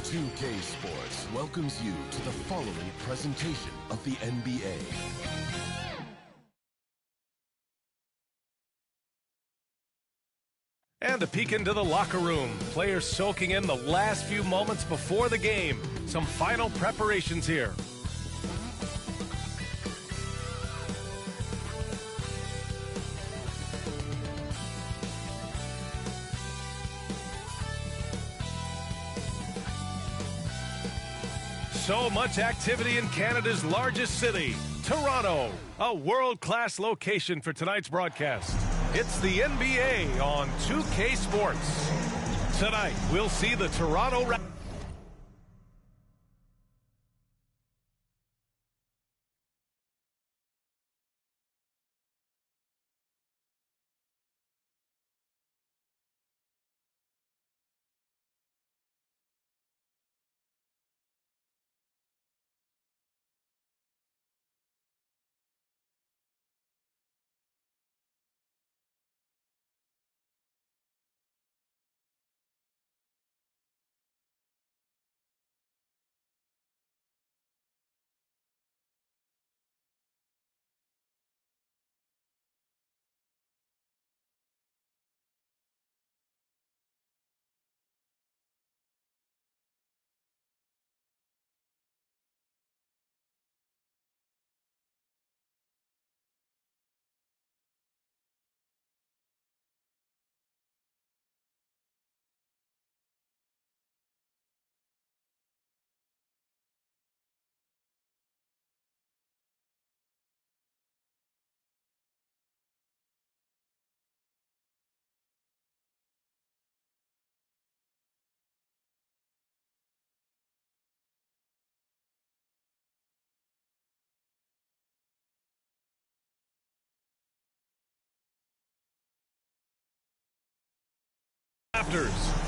2K Sports welcomes you to the following presentation of the NBA. And a peek into the locker room. Players soaking in the last few moments before the game. Some final preparations here. So much activity in Canada's largest city, Toronto, a world-class location for tonight's broadcast. It's the NBA on 2K Sports. Tonight, we'll see the Toronto Raptors.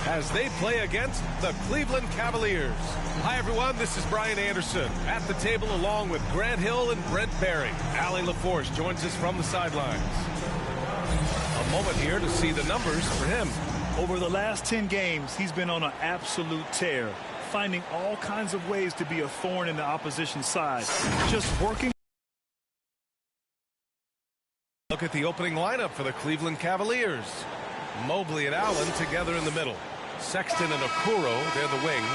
As they play against the Cleveland Cavaliers. Hi everyone, this is Brian Anderson at the table along with Grant Hill and Brent Barry. Allie LaForce joins us from the sidelines. A moment here to see the numbers for him. Over the last 10 games, he's been on an absolute tear, finding all kinds of ways to be a thorn in the opposition side. Just working. Look at the opening lineup for the Cleveland Cavaliers. Mobley and Allen together in the middle. Sexton and Okoro, they're the wings.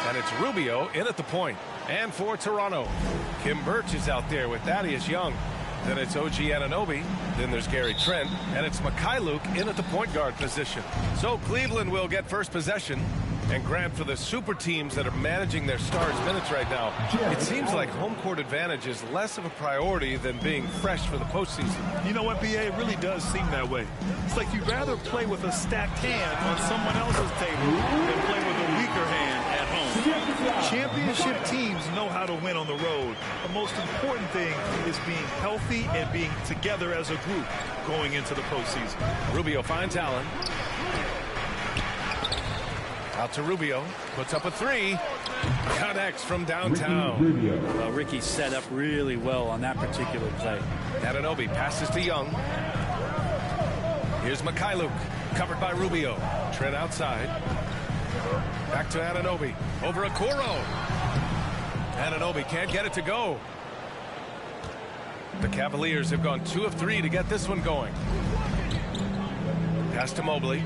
And it's Rubio in at the point. And for Toronto, Kim Birch is out there with Thaddeus Young. Then it's OG Anunoby. Then there's Gary Trent. And it's Mikhailuk in at the point guard position. So Cleveland will get first possession. And Grant, for the super teams that are managing their stars' minutes right now, it seems like home court advantage is less of a priority than being fresh for the postseason. You know what, BA? It really does seem that way. It's like you'd rather play with a stacked hand on someone else's table than play with a weaker hand at home. Championship teams know how to win on the road. The most important thing is being healthy and being together as a group going into the postseason. Rubio finds Allen. Out to Rubio, puts up a three, connects from downtown. Well, Ricky set up really well on that particular play. Anunoby passes to Young. Here's Mikhailuk, covered by Rubio. Trent outside. Back to Anunoby, over Okoro. Anunoby can't get it to go. The Cavaliers have gone 2 of 3 to get this one going. Pass to Mobley.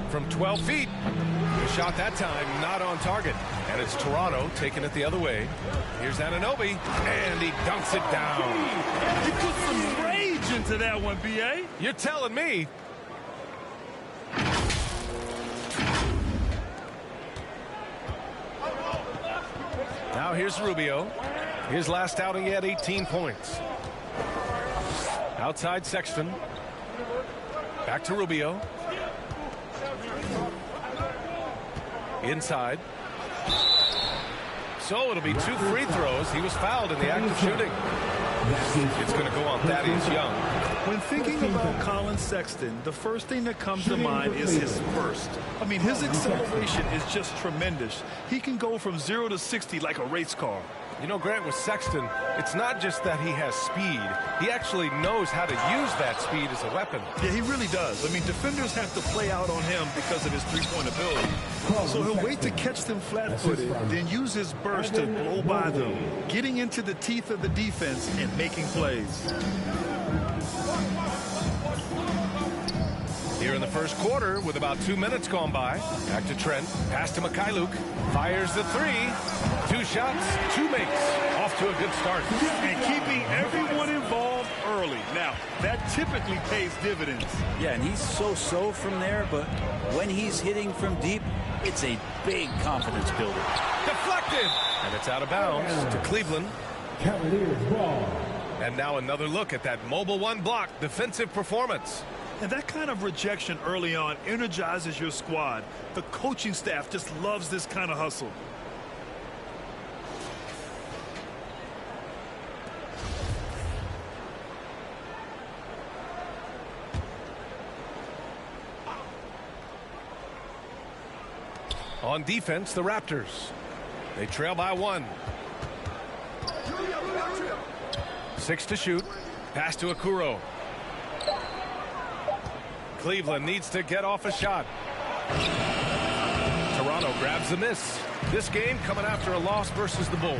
From 12 feet. The shot that time not on target. And it's Toronto taking it the other way. Here's Anunoby, and he dunks it down. You put some rage into that one, B.A. You're telling me. Now here's Rubio. His last outing, he had 18 points. Outside Sexton. Back to Rubio. Inside. So it'll be 2 free throws. He was fouled in the act of shooting. It's going to go on Thaddeus Young. When thinking about Colin Sexton, the first thing that comes to mind is his burst. I mean, his acceleration is just tremendous. He can go from 0 to 60 like a race car. You know, Grant, with Sexton, it's not just that he has speed. He actually knows how to use that speed as a weapon. Yeah, he really does. I mean, defenders have to play out on him because of his three-point ability. So he'll wait to catch them flat-footed, then use his burst to blow by them, getting into the teeth of the defense and making plays. Here in the first quarter, with about 2 minutes gone by, back to Trent, pass to Mikhailuk, fires the three, 2 shots, 2 makes, off to a good start. And keeping everyone involved early. Now, that typically pays dividends. Yeah, and he's so-so from there, but when he's hitting from deep, it's a big confidence builder. Deflected! And it's out of bounds to Cleveland. Cavaliers ball. And now another look at that mobile one block defensive performance. And that kind of rejection early on energizes your squad. The coaching staff just loves this kind of hustle. On defense, the Raptors. They trail by 1. 6 to shoot. Pass to Okoro. Cleveland needs to get off a shot. Toronto grabs the miss. This game coming after a loss versus the Bulls.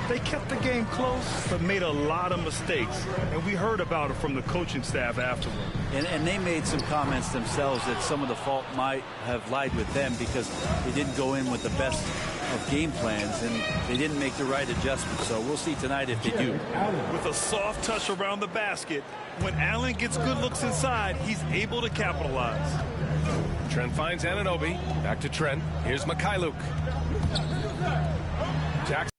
They kept the game close, but made a lot of mistakes. And we heard about it from the coaching staff afterward. And they made some comments themselves that some of the fault might have lied with them because they didn't go in with the best of game plans and they didn't make the right adjustments. So we'll see tonight if they do. With a soft touch around the basket, when Allen gets good looks inside, he's able to capitalize. Trent finds Anunoby. Back to Trent. Here's Mikhailuk. Jackson.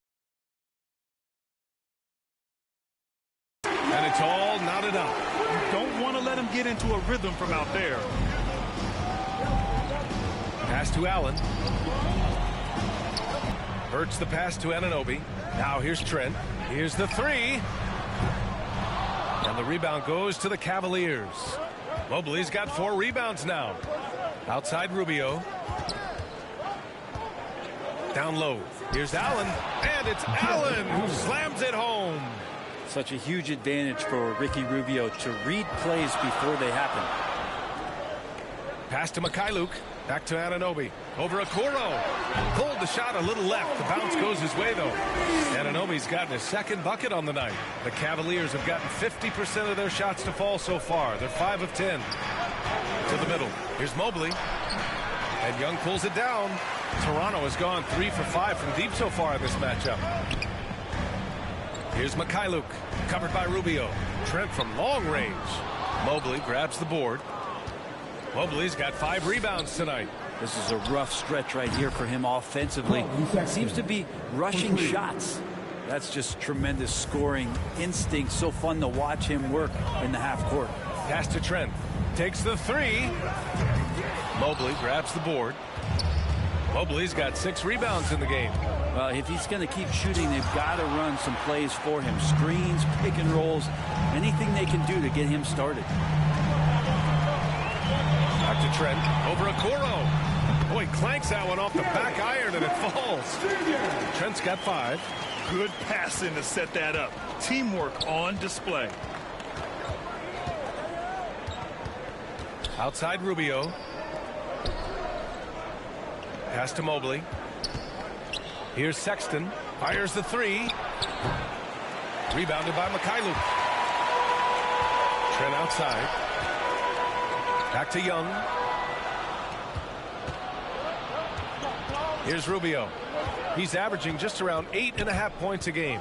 And it's all knotted up. You don't want to let him get into a rhythm from out there. Pass to Allen. Hurts the pass to Anunoby. Now here's Trent. Here's the three. And the rebound goes to the Cavaliers. Mobley's got 4 rebounds now. Outside Rubio. Down low. Here's Allen. And it's Allen who slams it home. Such a huge advantage for Ricky Rubio to read plays before they happen. Pass to Mikhailuk. Back to Anunoby. Over Okoro. Pulled the shot a little left. The bounce goes his way, though. Anunoby's gotten his 2nd bucket on the night. The Cavaliers have gotten 50% of their shots to fall so far. They're 5 of 10. To the middle. Here's Mobley. And Young pulls it down. Toronto has gone 3 for 5 from deep so far in this matchup. Here's Mikhailuk. Covered by Rubio. Trent from long range. Mobley grabs the board. Mobley's got 5 rebounds tonight. This is a rough stretch right here for him offensively. Seems to be rushing shots. That's just tremendous scoring instinct. So fun to watch him work in the half court. Pass to Trent. Takes the 3. Mobley grabs the board. Mobley's got 6 rebounds in the game. Well, if he's going to keep shooting, they've got to run some plays for him. Screens, pick and rolls, anything they can do to get him started. Back to Trent. Over Okoro. Boy, clanks that one off the back iron and it falls. Trent's got 5. Good passing to set that up. Teamwork on display. Outside Rubio. Pass to Mobley. Here's Sexton. Fires the 3. Rebounded by Mikhailuk. Trent outside. Back to Young. Here's Rubio. He's averaging just around 8.5 points a game.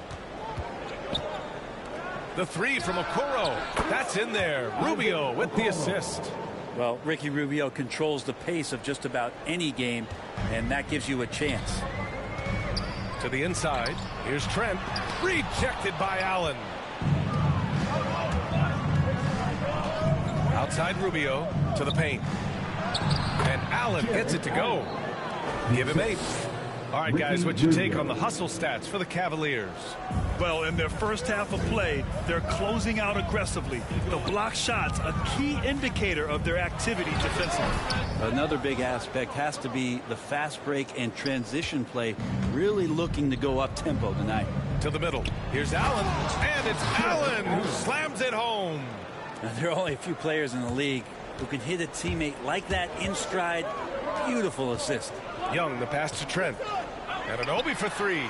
The 3 from Okoro. That's in there. Rubio with the assist. Well, Ricky Rubio controls the pace of just about any game, and that gives you a chance. To the inside. Here's Trent. Rejected by Allen. Outside Rubio to the paint. And Allen gets it to go. Give him 8. All right, guys, what's your take on the hustle stats for the Cavaliers? Well, in their first half of play, they're closing out aggressively. The block shots, a key indicator of their activity defensively. Another big aspect has to be the fast break and transition play, really looking to go up tempo tonight. To the middle. Here's Allen, and it's Allen who slams it home. Now, there are only a few players in the league who can hit a teammate like that in stride. Beautiful assist. Young, the pass to Trent. And an Obi for three.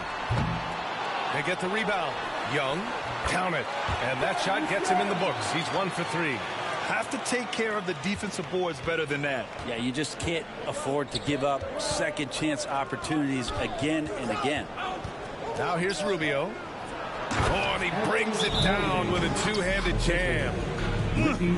They get the rebound. Young, count it. And that shot gets him in the books. He's 1 for 3. Have to take care of the defensive boards better than that. Yeah, you just can't afford to give up second chance opportunities again and again. Now here's Rubio. Oh, and he brings it down with a two-handed jam.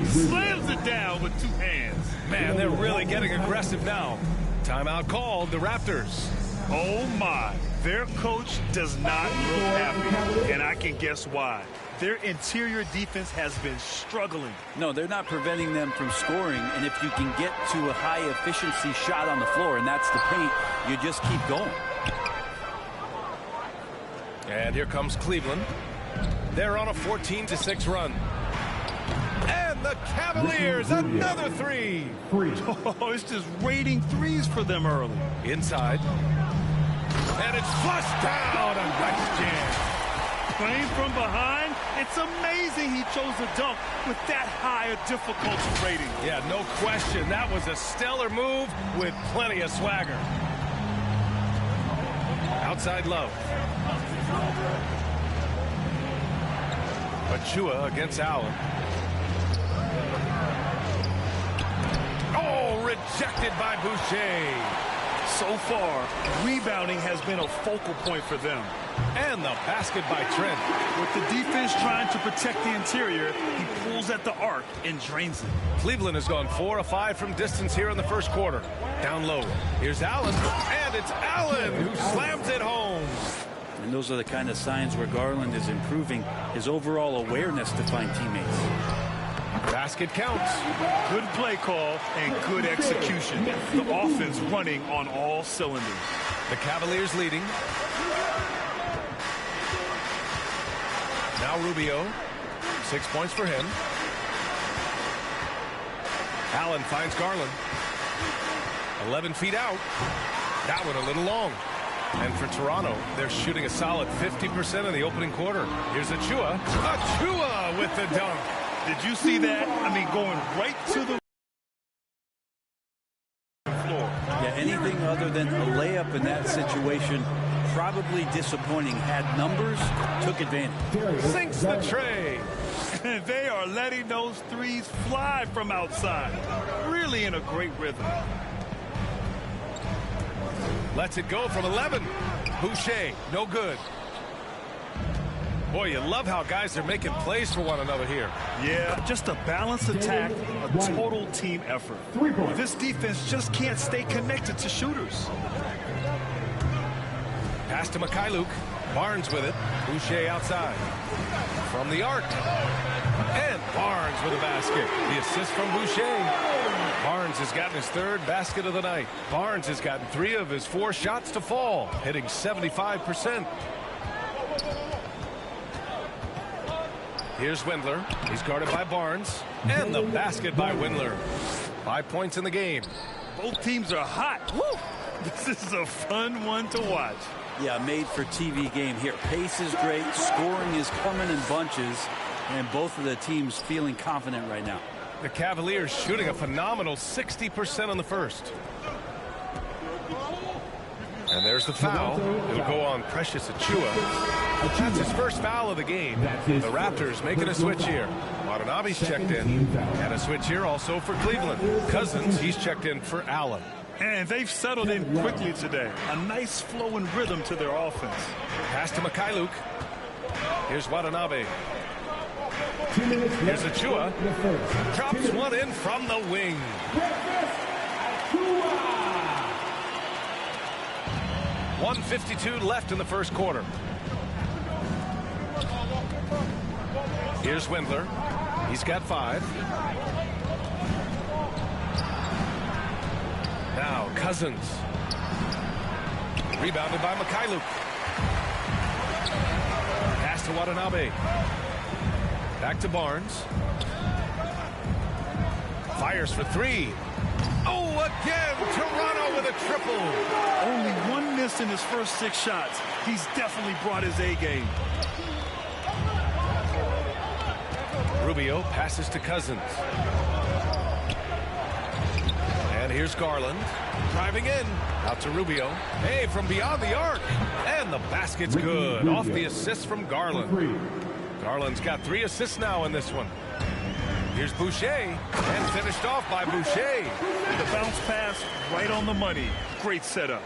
Slams it down with two hands. Man, they're really getting aggressive now. Timeout called, the Raptors. Oh, my. Their coach does not look happy, and I can guess why. Their interior defense has been struggling. No, they're not preventing them from scoring, and if you can get to a high-efficiency shot on the floor, and that's the paint, you just keep going. And here comes Cleveland. They're on a 14-6 run. And the Cavaliers, another three. Oh, it's just raining threes for them early. Inside. And it's flushed down. A nice jam. Playing from behind, it's amazing he chose to dunk with that high a difficulty rating. Yeah, no question. That was a stellar move with plenty of swagger. Outside Love. Achua against Allen. Oh, rejected by Boucher. So far, rebounding has been a focal point for them. And the basket by Trent. With the defense trying to protect the interior, he pulls at the arc and drains it. Cleveland has gone 4 of 5 from distance here in the first quarter. Down low. Here's Allen, and it's Allen who slams it home. And those are the kind of signs where Garland is improving his overall awareness to find teammates. Basket counts. Good play call and good execution. The offense running on all cylinders. The Cavaliers leading. Now Rubio. 6 points for him. Allen finds Garland. 11 feet out. That one a little long. And for Toronto, they're shooting a solid 50% in the opening quarter. Here's Achua. Achua with the dunk. Did you see that? I mean, going right to the floor. Yeah, anything other than a layup in that situation, probably disappointing. Had numbers, took advantage. Sinks the tray. They are letting those threes fly from outside. Really in a great rhythm. Lets it go from 11. Boucher, no good. Boy, you love how guys are making plays for one another here. Yeah, just a balanced attack, a total team effort. This defense just can't stay connected to shooters. Pass to Mikhailuk. Barnes with it. Boucher outside. From the arc. And Barnes with a basket. The assist from Boucher. Barnes has gotten his 3rd basket of the night. Barnes has gotten 3 of his 4 shots to fall, hitting 75%. Here's Windler. He's guarded by Barnes. And the basket by Windler. 5 points in the game. Both teams are hot. Woo! This is a fun one to watch. Yeah, made for TV game here. Pace is great. Scoring is coming in bunches. And both of the teams feeling confident right now. The Cavaliers shooting a phenomenal 60% on the first. And there's the foul. It'll go on Precious Achua. That's his first foul of the game. The Raptors making a switch here. Watanabe's checked in. And a switch here also for Cleveland. Cousins, he's checked in for Allen. And they've settled in quickly today. A nice flow and rhythm to their offense. Pass to Mikhailuk. Here's Watanabe. Here's Achua. Drops one in from the wing. 1:52 left in the first quarter. Here's Windler. He's got 5. Now Cousins. Rebounded by Mikhailuk. Pass to Watanabe. Back to Barnes. Fires for 3. Oh, again, Toronto with a triple. Only one missed assists in his first 6 shots. He's definitely brought his A game. Rubio passes to Cousins. And here's Garland. Driving in. Out to Rubio. Hey, from beyond the arc. And the basket's good. Off the assist from Garland. Garland's got 3 assists now in this one. Here's Boucher. And finished off by Boucher. The bounce pass right on the money. Great setup.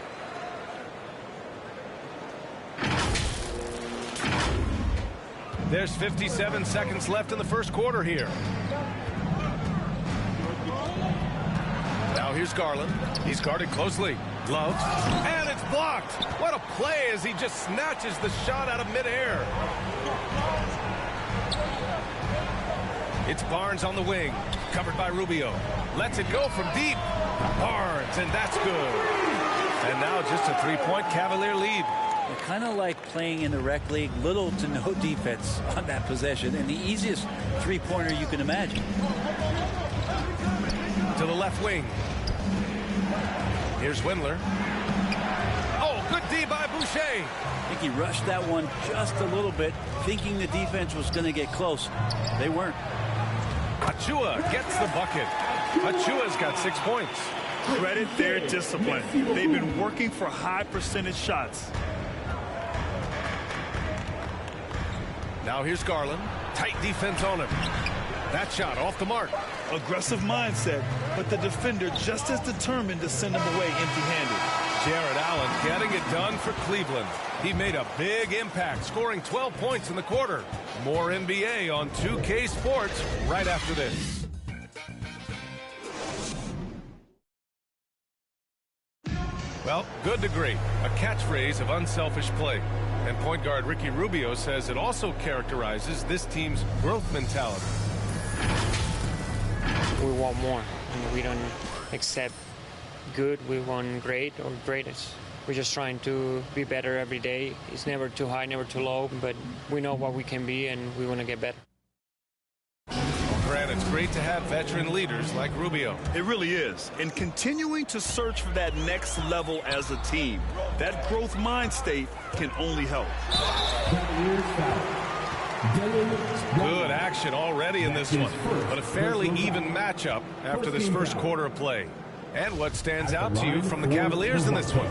There's 57 seconds left in the first quarter here. Now here's Garland. He's guarded closely. Love. And it's blocked. What a play as he just snatches the shot out of midair. It's Barnes on the wing. Covered by Rubio. Lets it go from deep. Barnes, and that's good. And now just a 3-point Cavalier lead. Kind of like playing in the rec league, little to no defense on that possession, and the easiest 3-pointer you can imagine. To the left wing. Here's Windler. Oh, good D by Boucher. I think he rushed that one just a little bit, thinking the defense was going to get close. They weren't. Achua gets the bucket. Achua's got 6 points. Credit their discipline. They've been working for high percentage shots. Now here's Garland. Tight defense on him. That shot off the mark. Aggressive mindset, but the defender just as determined to send him away empty-handed. Jared Allen getting it done for Cleveland. He made a big impact, scoring 12 points in the quarter. More NBA on 2K Sports right after this. Well, good to great. A catchphrase of unselfish play. And point guard Ricky Rubio says it also characterizes this team's growth mentality. We want more. We don't accept good. We want great or greatest. We're just trying to be better every day. It's never too high, never too low, but we know what we can be and we want to get better. Grant, it's great to have veteran leaders like Rubio. It really is. And continuing to search for that next level as a team. That growth mind state can only help. Good action already in this one, but a fairly even matchup after this first quarter of play. And what stands out to you from the Cavaliers in this one?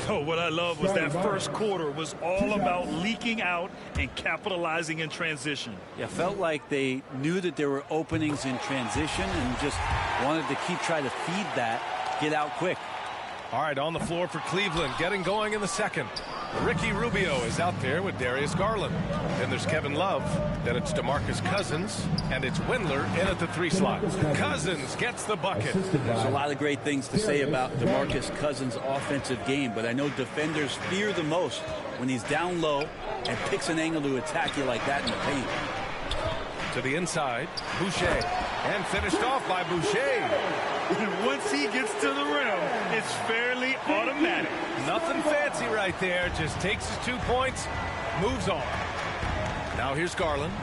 Oh, what I love was that first quarter was all about leaking out and capitalizing in transition. Yeah, felt like they knew that there were openings in transition and just wanted to try to feed that, get out quick. All right, on the floor for Cleveland, getting going in the second. Ricky Rubio is out there with Darius Garland. Then there's Kevin Love. Then it's DeMarcus Cousins. And it's Windler in at the 3 slot. Cousins gets the bucket. There's a lot of great things to say about DeMarcus Cousins' offensive game, but I know defenders fear the most when he's down low and picks an angle to attack you like that in the paint. To the inside, Boucher. And finished off by Boucher. And once he gets to the rim, it's fairly automatic. Nothing fancy right there. Just takes his 2 points, moves on. Now here's Garland.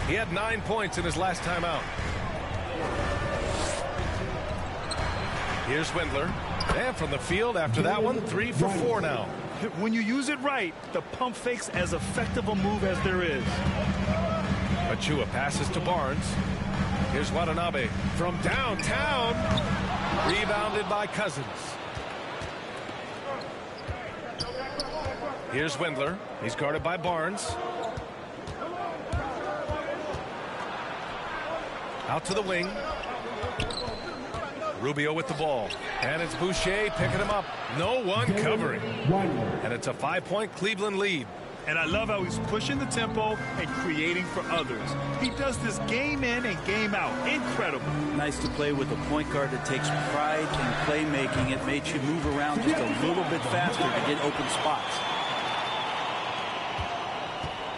He had 9 points in his last time out. Here's Windler. And from the field after that one, 3 for 4 now. When you use it right, the pump fake's as effective a move as there is. Achua passes to Barnes. Here's Watanabe from downtown. Rebounded by Cousins. Here's Windler. He's guarded by Barnes. Out to the wing. Rubio with the ball. And it's Boucher picking him up. No one covering. And it's a 5-point Cleveland lead. And I love how he's pushing the tempo and creating for others. He does this game in and game out. Incredible. Nice to play with a point guard that takes pride in playmaking. It makes you move around just a little bit faster to get open spots.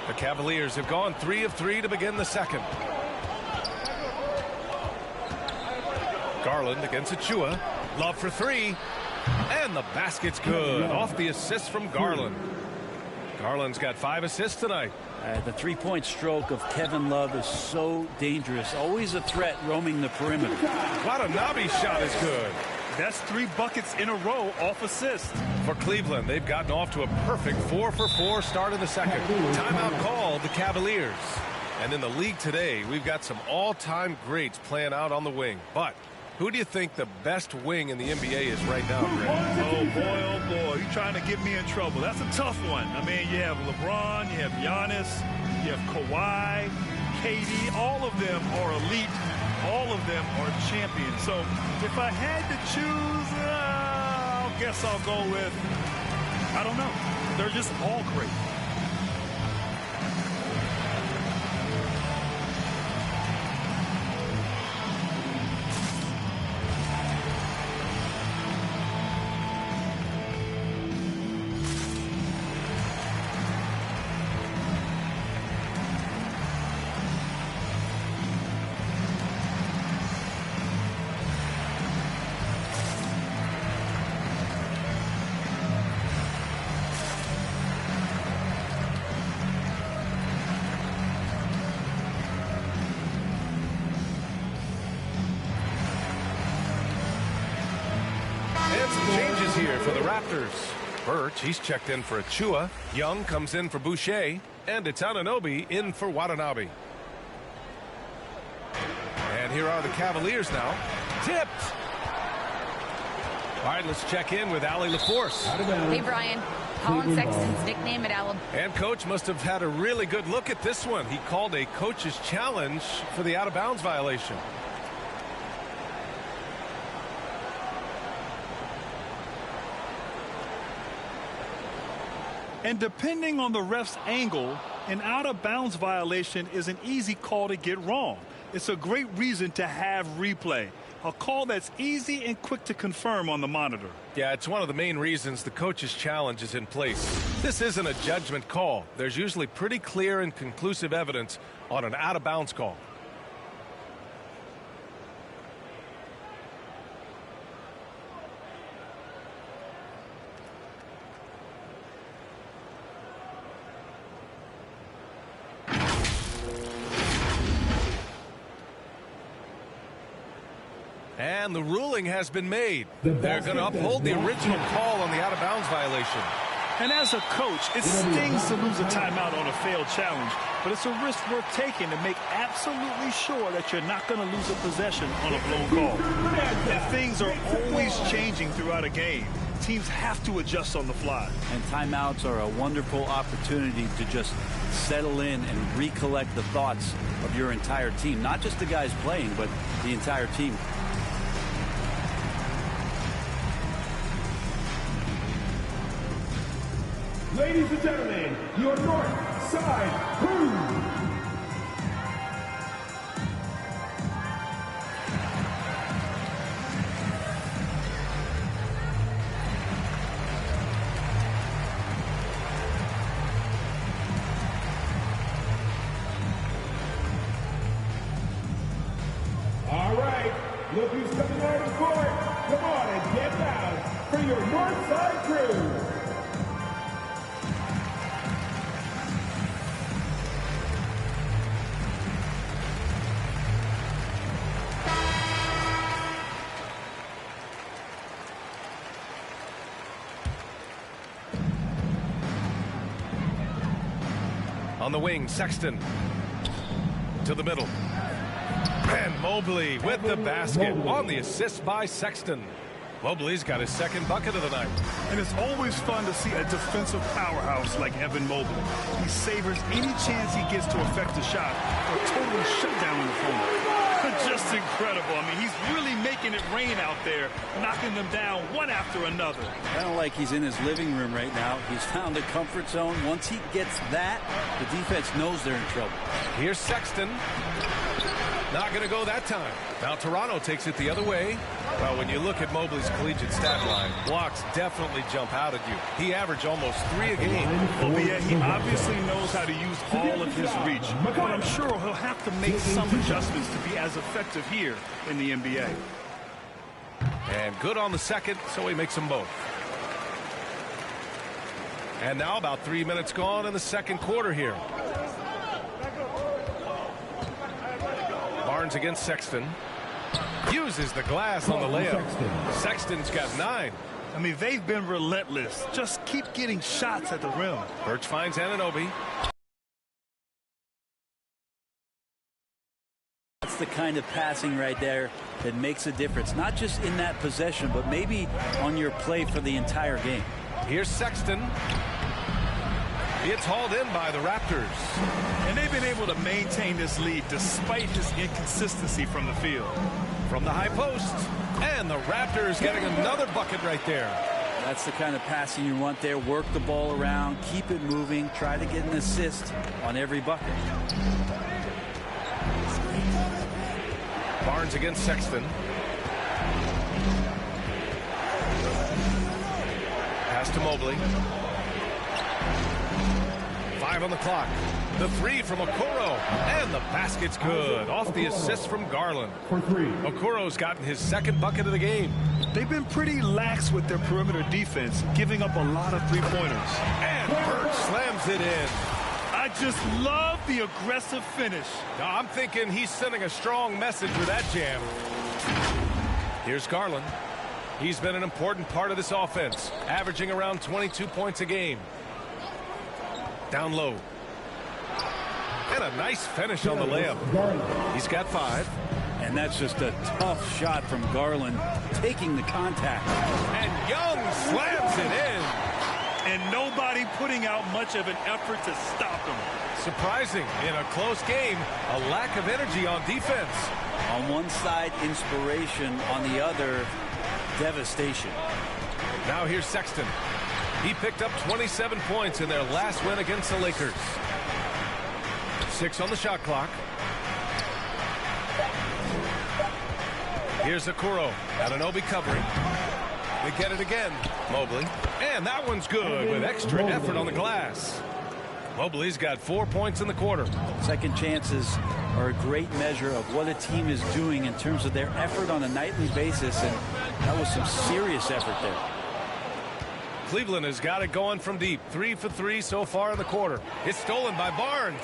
The Cavaliers have gone 3 of 3 to begin the second. Garland against Achua. Love for 3. And the basket's good. Off the assist from Garland. Garland's got 5 assists tonight. The 3-point stroke of Kevin Love is so dangerous. Always a threat roaming the perimeter. Watanabe's shot is good. That's 3 buckets in a row off assist. For Cleveland, they've gotten off to a perfect 4-for-4 start in the second. Timeout called the Cavaliers. And in the league today, we've got some all-time greats playing out on the wing. But who do you think the best wing in the NBA is right now, Greg? Oh, boy, you're trying to get me in trouble. That's a tough one. I mean, you have LeBron, you have Giannis, you have Kawhi, KD. All of them are elite. All of them are champions. So if I had to choose, I guess I'll go with, I don't know. They're just all great. Changes here for the Raptors. Birch, he's checked in for Achua. Young comes in for Boucher. And it's Anunoby in for Watanabe. And here are the Cavaliers now. Tipped. All right, let's check in with Allie LaForce. Hey, Brian. Colin Sexton's nickname at Alabama. And Coach must have had a really good look at this one. He called a coach's challenge for the out-of-bounds violation. And depending on the ref's angle, an out-of-bounds violation is an easy call to get wrong. It's a great reason to have replay. A call that's easy and quick to confirm on the monitor. Yeah, it's one of the main reasons the coach's challenge is in place. This isn't a judgment call. There's usually pretty clear and conclusive evidence on an out-of-bounds call. And the ruling has been made. They're going to uphold the original call on the out-of-bounds violation. And as a coach, it stings to lose a timeout on a failed challenge, but it's a risk worth taking to make absolutely sure that you're not going to lose a possession on a blown call. And things are always changing throughout a game. Teams have to adjust on the fly. And timeouts are a wonderful opportunity to just settle in and recollect the thoughts of your entire team. Not just the guys playing, but the entire team. Ladies and gentlemen, your North Side Crew. All right, look who's coming out of court. Come on and get down for your North Side Crew. On the wing, Sexton to the middle. And Mobley with the basket on the assist by Sexton. Mobley's got his second bucket of the night. And it's always fun to see a defensive powerhouse like Evan Mobley. He savors any chance he gets to affect a shot or totally shut down an opponent. Just incredible. I mean, he's really making it rain out there, knocking them down one after another. Kind of like he's in his living room right now. He's found a comfort zone. Once he gets that, the defense knows they're in trouble. Here's Sexton. Not going to go that time. Now Toronto takes it the other way. Well, when you look at Mobley's collegiate stat line, blocks definitely jump out at you. He averaged almost 3 a game. Well, yeah, he obviously knows how to use all of his reach. But I'm sure he'll have to make some adjustments to be as effective here in the NBA. And good on the second, so he makes them both. And now about 3 minutes gone in the second quarter here. Barnes against Sexton. Uses the glass on the layup. Sexton's got 9. I mean, they've been relentless. Just keep getting shots at the rim. Birch finds Anunoby. That's the kind of passing right there that makes a difference, not just in that possession, but maybe on your play for the entire game. Here's Sexton. It's hauled in by the Raptors. And they've been able to maintain this lead despite his inconsistency from the field. From the high post. And the Raptors getting another bucket right there. That's the kind of passing you want there. Work the ball around, keep it moving, try to get an assist on every bucket. Barnes against Sexton. Pass to Mobley. 5 on the clock. The 3 from Okoro. And the basket's good. Off the assist from Garland. Okoro's gotten his 2nd bucket of the game. They've been pretty lax with their perimeter defense, giving up a lot of three-pointers. And Birch slams it in. I just love the aggressive finish. Now, I'm thinking he's sending a strong message with that jam. Here's Garland. He's been an important part of this offense, averaging around 22 points a game. Down low. And a nice finish on the layup. He's got 5. And that's just a tough shot from Garland, taking the contact. And Young slams it in. And nobody putting out much of an effort to stop him. Surprising, in a close game, a lack of energy on defense. On one side, inspiration. On the other, devastation. Now here's Sexton. He picked up 27 points in their last win against the Lakers. 6 on the shot clock. Here's Okoro. Anunoby covering. They get it again. Mobley. And that one's good with extra effort on the glass. Mobley's got 4 points in the quarter. Second chances are a great measure of what a team is doing in terms of their effort on a nightly basis, and that was some serious effort there. Cleveland has got it going from deep. 3 for 3 so far in the quarter. It's stolen by Barnes.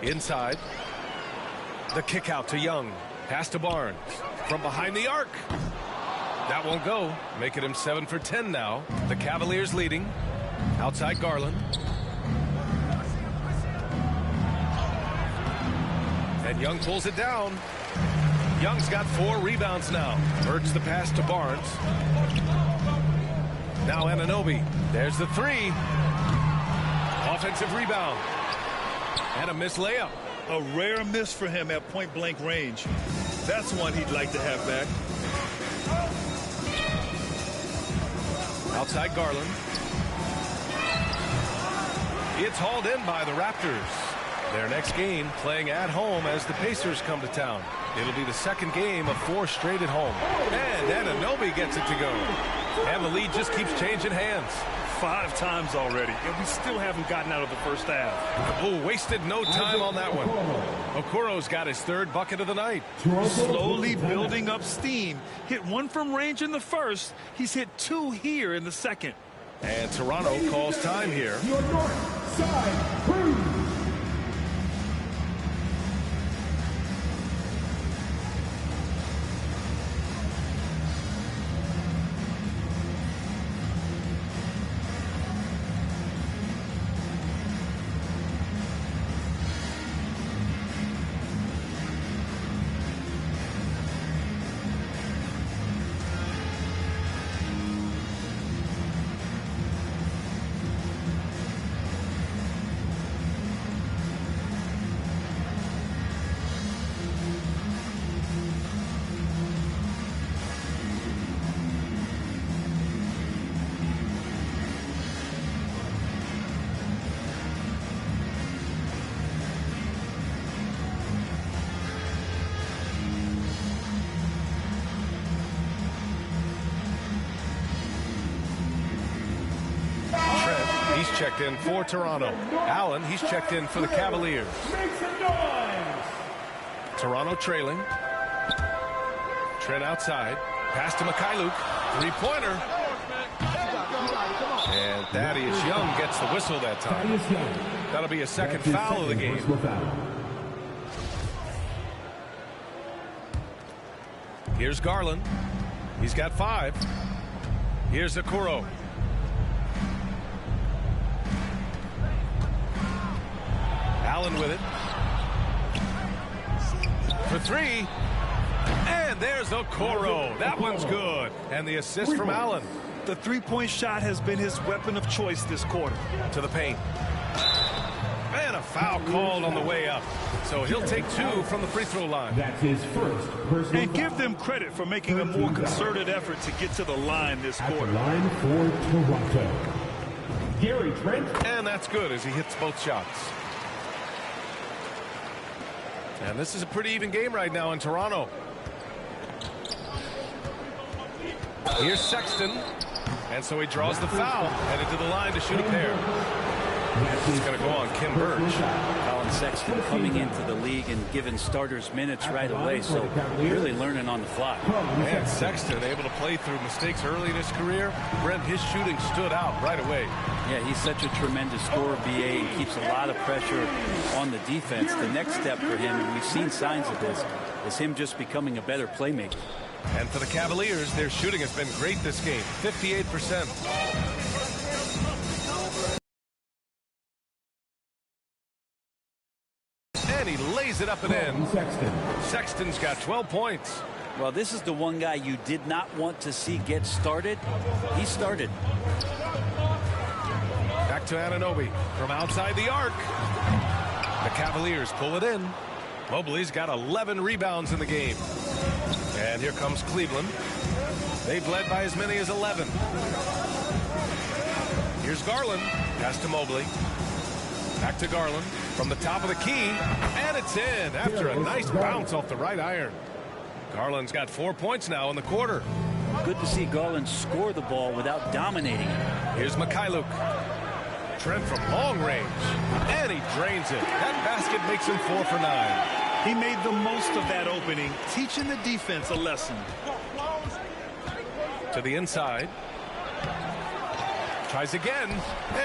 Inside. The kick out to Young. Pass to Barnes. From behind the arc. That won't go. Making him 7 for 10 now. The Cavaliers leading. Outside Garland. And Young pulls it down. Young's got 4 rebounds now. Birch the pass to Barnes. Now Anunoby. There's the 3. Offensive rebound. And a missed layup. A rare miss for him at point-blank range. That's one he'd like to have back. Outside Garland. It's hauled in by the Raptors. Their next game playing at home as the Pacers come to town. It'll be the 2nd game of 4 straight at home. And Anunoby gets it to go. And the lead just keeps changing hands. 5 times already, and we still haven't gotten out of the first half. Oh, wasted no time on that one. Okoro's got his 3rd bucket of the night. Slowly building up steam. Hit 1 from range in the first. He's hit 2 here in the second. And Toronto calls time here. Your north side crew. He's checked in for Toronto. Allen, he's checked in for the Cavaliers. Make some noise. Toronto trailing. Trent outside. Pass to Mikhailuk. 3-pointer. And Thaddeus Young gets the whistle that time. That'll be a 2nd foul of the game. Here's Garland. He's got 5. Here's Okoro. Allen with it. For 3. And there's Okoro. That one's good. And the assist from Allen. The three-point shot has been his weapon of choice this quarter. To the paint. And a foul called on the way up. So he'll take 2 from the free throw line. That's his first personal And give them credit for making a more concerted effort to get to the line this at the quarter. line for Toronto. Gary Trent. And that's good as he hits both shots. And this is a pretty even game right now in Toronto. Here's Sexton. And so he draws the foul. Headed to the line to shoot a pair. It's going to go on Kim Birch. Colin Sexton coming into the league and giving starters minutes right away, so really learning on the fly. And Sexton able to play through mistakes early in his career. Brent, his shooting stood out right away. Yeah, he's such a tremendous scorer, BA, and keeps a lot of pressure on the defense. The next step for him, and we've seen signs of this, is him just becoming a better playmaker. And for the Cavaliers, their shooting has been great this game, 58%. And he lays it up and in. Sexton's got 12 points. Well, this is the one guy you did not want to see get started. He started. Back to Anunoby from outside the arc. The Cavaliers pull it in. Mobley's got 11 rebounds in the game. And here comes Cleveland. They've led by as many as 11. Here's Garland. Pass to Mobley. Back to Garland from the top of the key. And it's in after a nice bounce off the right iron. Garland's got 4 points now in the quarter. Good to see Garland score the ball without dominating it. Here's Mikhailuk. Trent from long range. And he drains it. That basket makes him 4 for 9. He made the most of that opening, teaching the defense a lesson. To the inside. Tries again.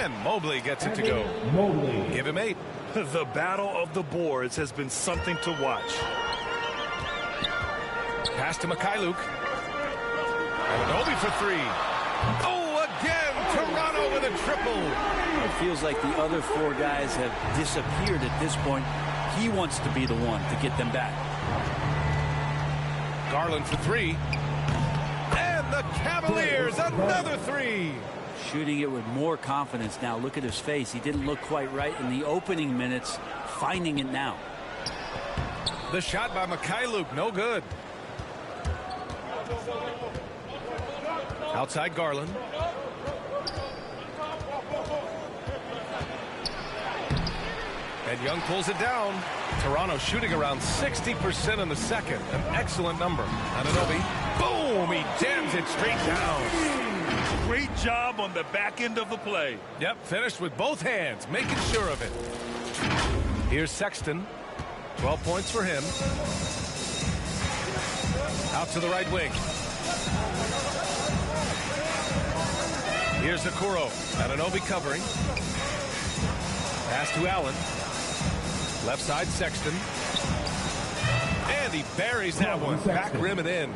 And Mobley gets it to go. Mobley. Give him 8. The battle of the boards has been something to watch. Pass to Mikhailuk. Anunoby for 3. Oh, again! Toronto with a triple. It feels like the other 4 guys have disappeared at this point. He wants to be the one to get them back. Garland for 3. And the Cavaliers, another 3. Shooting it with more confidence now. Look at his face. He didn't look quite right in the opening minutes. Finding it now. The shot by Mikhailuk, no good. Outside Garland. And Young pulls it down. Toronto shooting around 60% in the second. An excellent number. Anunoby. Boom! He jams it straight down. Great job on the back end of the play. Yep, finished with both hands, making sure of it. Here's Sexton. 12 points for him. Out to the right wing. Here's Okoro. Anunoby covering. Pass to Allen. Left side, Sexton. And he buries that one. Back rim and in.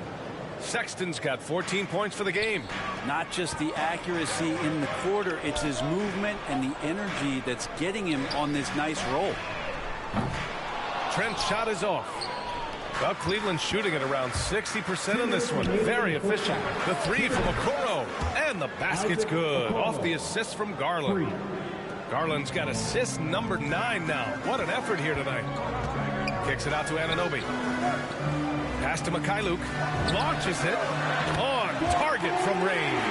Sexton's got 14 points for the game. Not just the accuracy in the quarter, it's his movement and the energy that's getting him on this nice roll. Trent's shot is off. Well, Cleveland's shooting at around 60% in this one. Very efficient. The 3 from Okoro. And the basket's good. Off the assist from Garland. Garland's got assist number 9 now. What an effort here tonight. Kicks it out to Anunoby. Pass to Mikhailuk. Launches it. On target from range.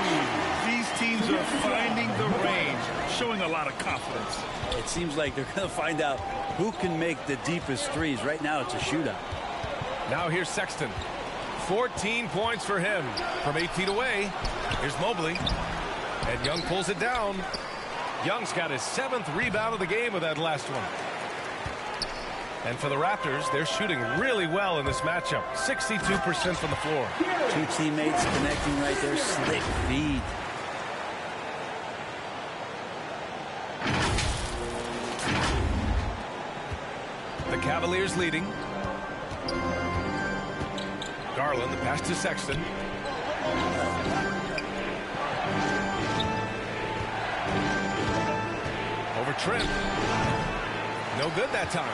These teams are finding the range, showing a lot of confidence. It seems like they're going to find out who can make the deepest threes. Right now, it's a shootout. Now here's Sexton. 14 points for him. From 8 feet away, here's Mobley. And Young pulls it down. Young's got his 7th rebound of the game with that last one. And for the Raptors, they're shooting really well in this matchup. 62% from the floor. 2 teammates connecting right there. Slick feed. The Cavaliers leading. Garland, the pass to Sexton. Over Trent. No good that time.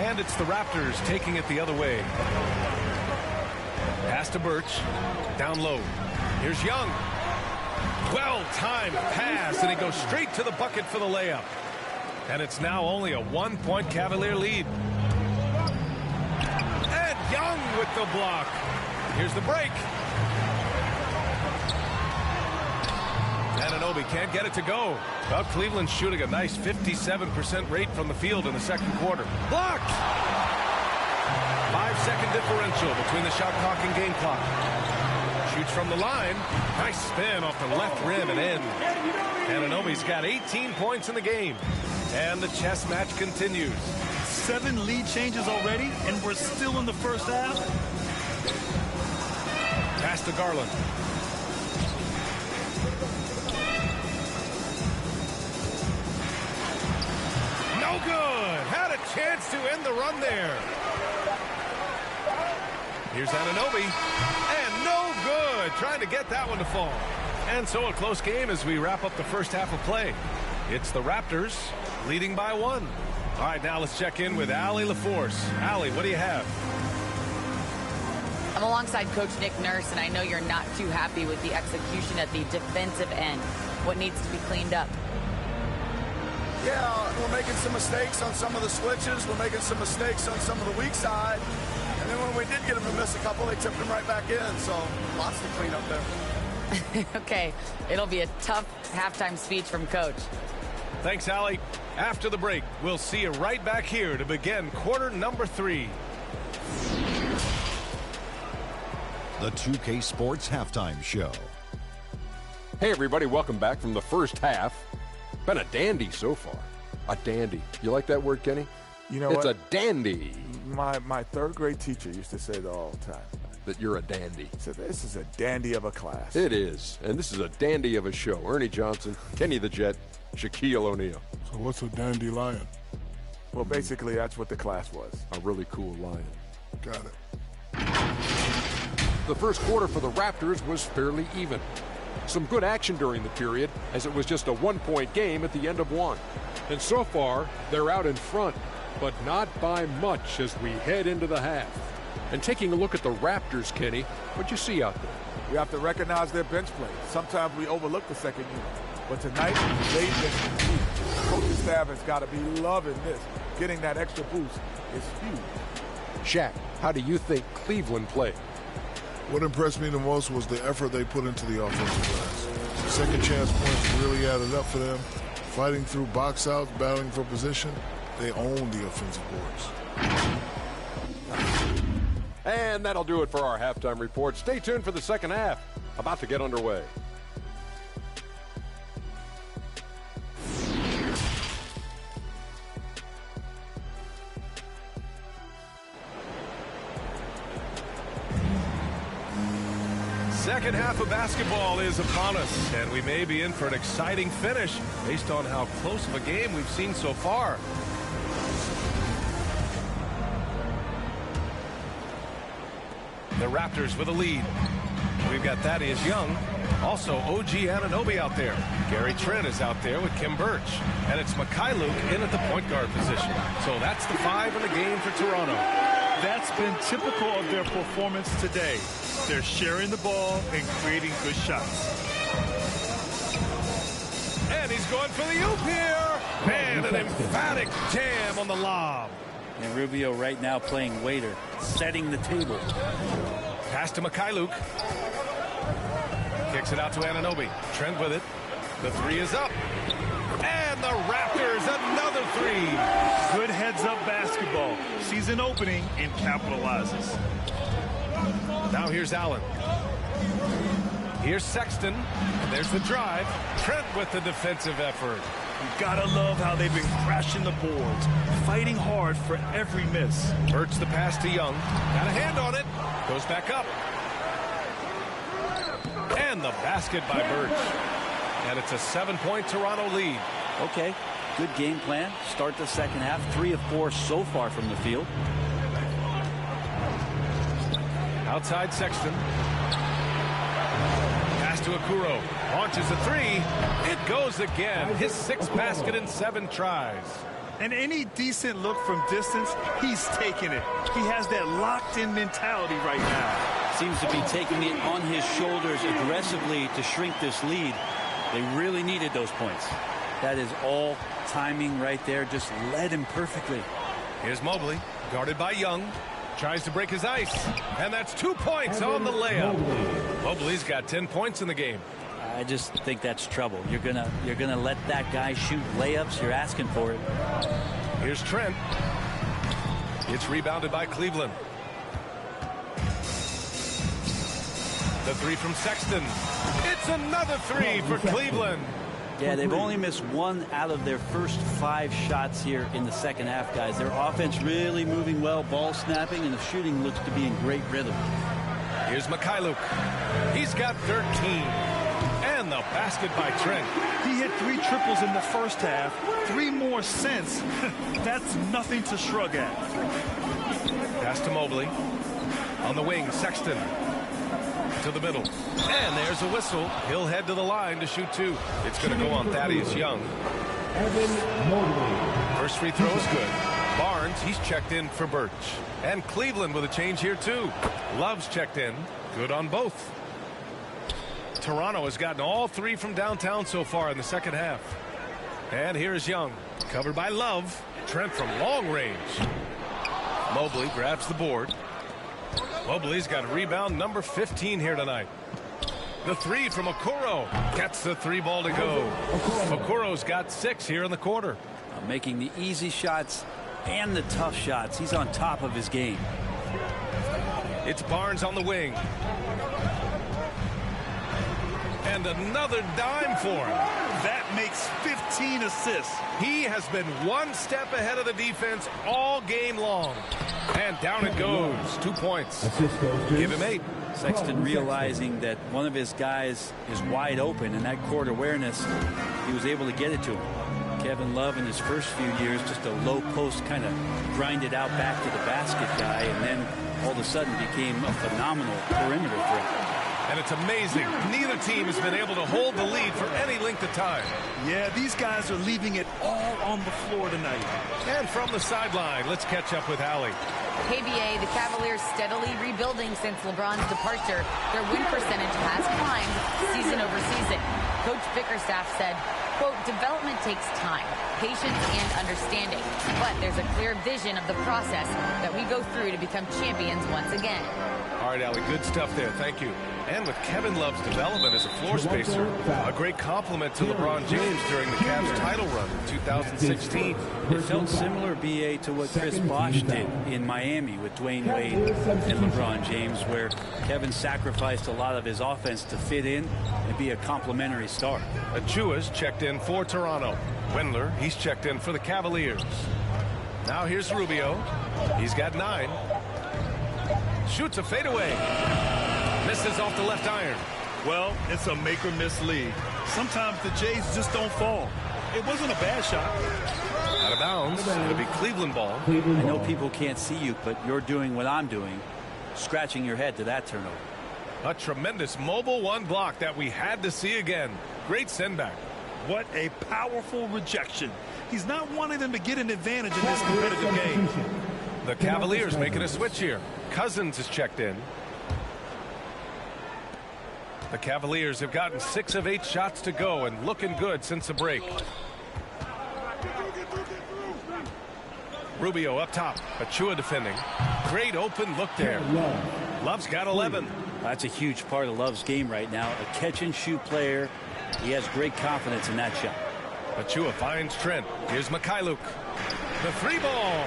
And it's the Raptors taking it the other way. Pass to Birch. Down low. Here's Young. Well-timed pass, and he goes straight to the bucket for the layup. And it's now only a 1-point Cavalier lead. And Young with the block. Here's the break. Anunoby can't get it to go. Well, Cleveland's shooting a nice 57% rate from the field in the second quarter. Blocked! 5-second differential between the shot clock and game clock. Shoots from the line. Nice spin off the left rim and in. Anunoby's got 18 points in the game. And the chess match continues. 7 lead changes already, and we're still in the first half. Pass to Garland. No good. Had a chance to end the run there. Here's Anunoby. And no good. Trying to get that one to fall. And so a close game as we wrap up the first half of play. It's the Raptors leading by 1. All right, now let's check in with Allie LaForce. Allie, what do you have? I'm alongside Coach Nick Nurse, and I know you're not too happy with the execution at the defensive end. What needs to be cleaned up? Yeah, we're making some mistakes on some of the switches. We're making some mistakes on some of the weak side. And then when we did get them to miss a couple, they tipped them right back in. So lots to clean up there. Okay, it'll be a tough halftime speech from Coach. Thanks, Allie. After the break, we'll see you right back here to begin quarter number 3. The 2K Sports Halftime Show. Hey, everybody. Welcome back from the first half. Been a dandy so far. A dandy. You like that word, Kenny? You know it's what? a dandy. My third grade teacher used to say that all the time. That you're a dandy. So this is a dandy of a class. It is. And this is a dandy of a show. Ernie Johnson, Kenny the Jet, Shaquille O'Neal. So what's a dandelion? Well, basically, that's what the class was. A really cool lion. Got it. The first quarter for the Raptors was fairly even. Some good action during the period, as it was just a 1-point game at the end of 1. And so far, they're out in front, but not by much as we head into the half. And taking a look at the Raptors, Kenny, what'd you see out there? We have to recognize their bench play. Sometimes we overlook the second unit. But tonight, they've been huge. Coaching staff has got to be loving this. Getting that extra boost is huge. Shaq, how do you think Cleveland played? What impressed me the most was the effort they put into the offensive glass. Second chance points really added up for them. Fighting through box outs, battling for position, they own the offensive boards. And that'll do it for our halftime report. Stay tuned for the second half. About to get underway. Second half of basketball is upon us, and we may be in for an exciting finish based on how close of a game we've seen so far. The Raptors with a lead. We've got Thaddeus Young. Also, OG Anunoby out there. Gary Trent is out there with Kim Birch. And it's Mikhailuk in at the point guard position. So that's the 5 in the game for Toronto. That's been typical of their performance today. They're sharing the ball and creating good shots. And he's going for the oop here. And an emphatic jam on the lob. And Rubio right now playing waiter, setting the table. Pass to Mikhailuk. Kicks it out to Anunoby. Trent with it. The 3 is up. And the Raptors, another 3. Good heads-up basketball. Season opening and capitalizes. Now here's Allen. Here's Sexton. And there's the drive. Trent with the defensive effort. You gotta love how they've been crashing the boards, fighting hard for every miss. Birch the pass to Young. Got a hand on it. Goes back up. And the basket by Birch. And it's a 7-point Toronto lead. Okay, good game plan. Start the second half. 3 of 4 so far from the field. Outside Sexton. Pass to Okoro. Launches a three. It goes again. His 6th basket in 7 tries. And any decent look from distance, he's taking it. He has that locked-in mentality right now. Seems to be taking it on his shoulders aggressively to shrink this lead. They really needed those points. That is all timing right there. Just led him perfectly. Here's Mobley, guarded by Young. Tries to break his ice. And that's 2 points on the layup. Mobley's got 10 points in the game. I just think that's trouble. You're gonna let that guy shoot layups. You're asking for it. Here's Trent. It's rebounded by Cleveland. The three from Sexton. It's another three for Cleveland. Yeah, they've only missed 1 out of their first 5 shots here in the second half, guys. Their offense really moving well, ball snapping, and the shooting looks to be in great rhythm. Here's Mikhailuk. He's got 13. And the basket by Trent. He hit 3 triples in the first half, 3 more since. That's nothing to shrug at. Pass to Mobley. On the wing, Sexton. To the middle. And there's a whistle. He'll head to the line to shoot 2. It's going to go on Thaddeus Young. First free throw is good. Barnes, he's checked in for Birch. And Cleveland with a change here, too. Love's checked in. Good on both. Toronto has gotten all 3 from downtown so far in the second half. And here's Young. Covered by Love. Trent from long range. Mobley grabs the board. Mobley's got rebound number 15 here tonight. The 3 from Okoro. Gets the 3 ball to go. Okoro's got 6 here in the quarter. Making the easy shots and the tough shots. He's on top of his game. It's Barnes on the wing. And another dime for him. That makes 15 assists. He has been 1 step ahead of the defense all game long. And down it goes. 2 points. Give him 8. Sexton realizing that one of his guys is wide open, and that court awareness, he was able to get it to him. Kevin Love in his first few years, just a low post kind of grinded out back to the basket guy, and then all of a sudden became a phenomenal perimeter threat. And it's amazing. Neither team has been able to hold the lead for any length of time. Yeah, these guys are leaving it all on the floor tonight. And from the sideline, let's catch up with Allie. KBA, the Cavaliers steadily rebuilding since LeBron's departure. Their win percentage has climbed season over season. Coach Bickerstaff said, quote, development takes time, patience, and understanding. But there's a clear vision of the process that we go through to become champions once again. All right, Allie, good stuff there. Thank you. And with Kevin Love's development as a floor spacer, a great compliment to LeBron James during the Cavs title run in 2016. It felt similar, B.A., to what Chris Bosh did in Miami with Dwayne Wade and LeBron James, where Kevin sacrificed a lot of his offense to fit in and be a complimentary star. Achua's checked in for Toronto. Wendler, he's checked in for the Cavaliers. Now here's Rubio. He's got 9. Shoots a fadeaway. Misses off the left iron. Well, it's a make or miss league. Sometimes the Jays just don't fall. It wasn't a bad shot. Out of bounds. It'll be Cleveland ball. I know people can't see you, but you're doing what I'm doing, scratching your head to that turnover. A tremendous mobile 1 block that we had to see again. Great sendback. What a powerful rejection. He's not wanting them to get an advantage in this competitive game. The Cavaliers making a switch here. Cousins is checked in. The Cavaliers have gotten 6 of 8 shots to go and looking good since the break. Rubio up top. Achua defending. Great open look there. Love's got 11. That's a huge part of Love's game right now. A catch-and-shoot player. He has great confidence in that shot. Achua finds Trent. Here's Mikhailuk. The 3 ball.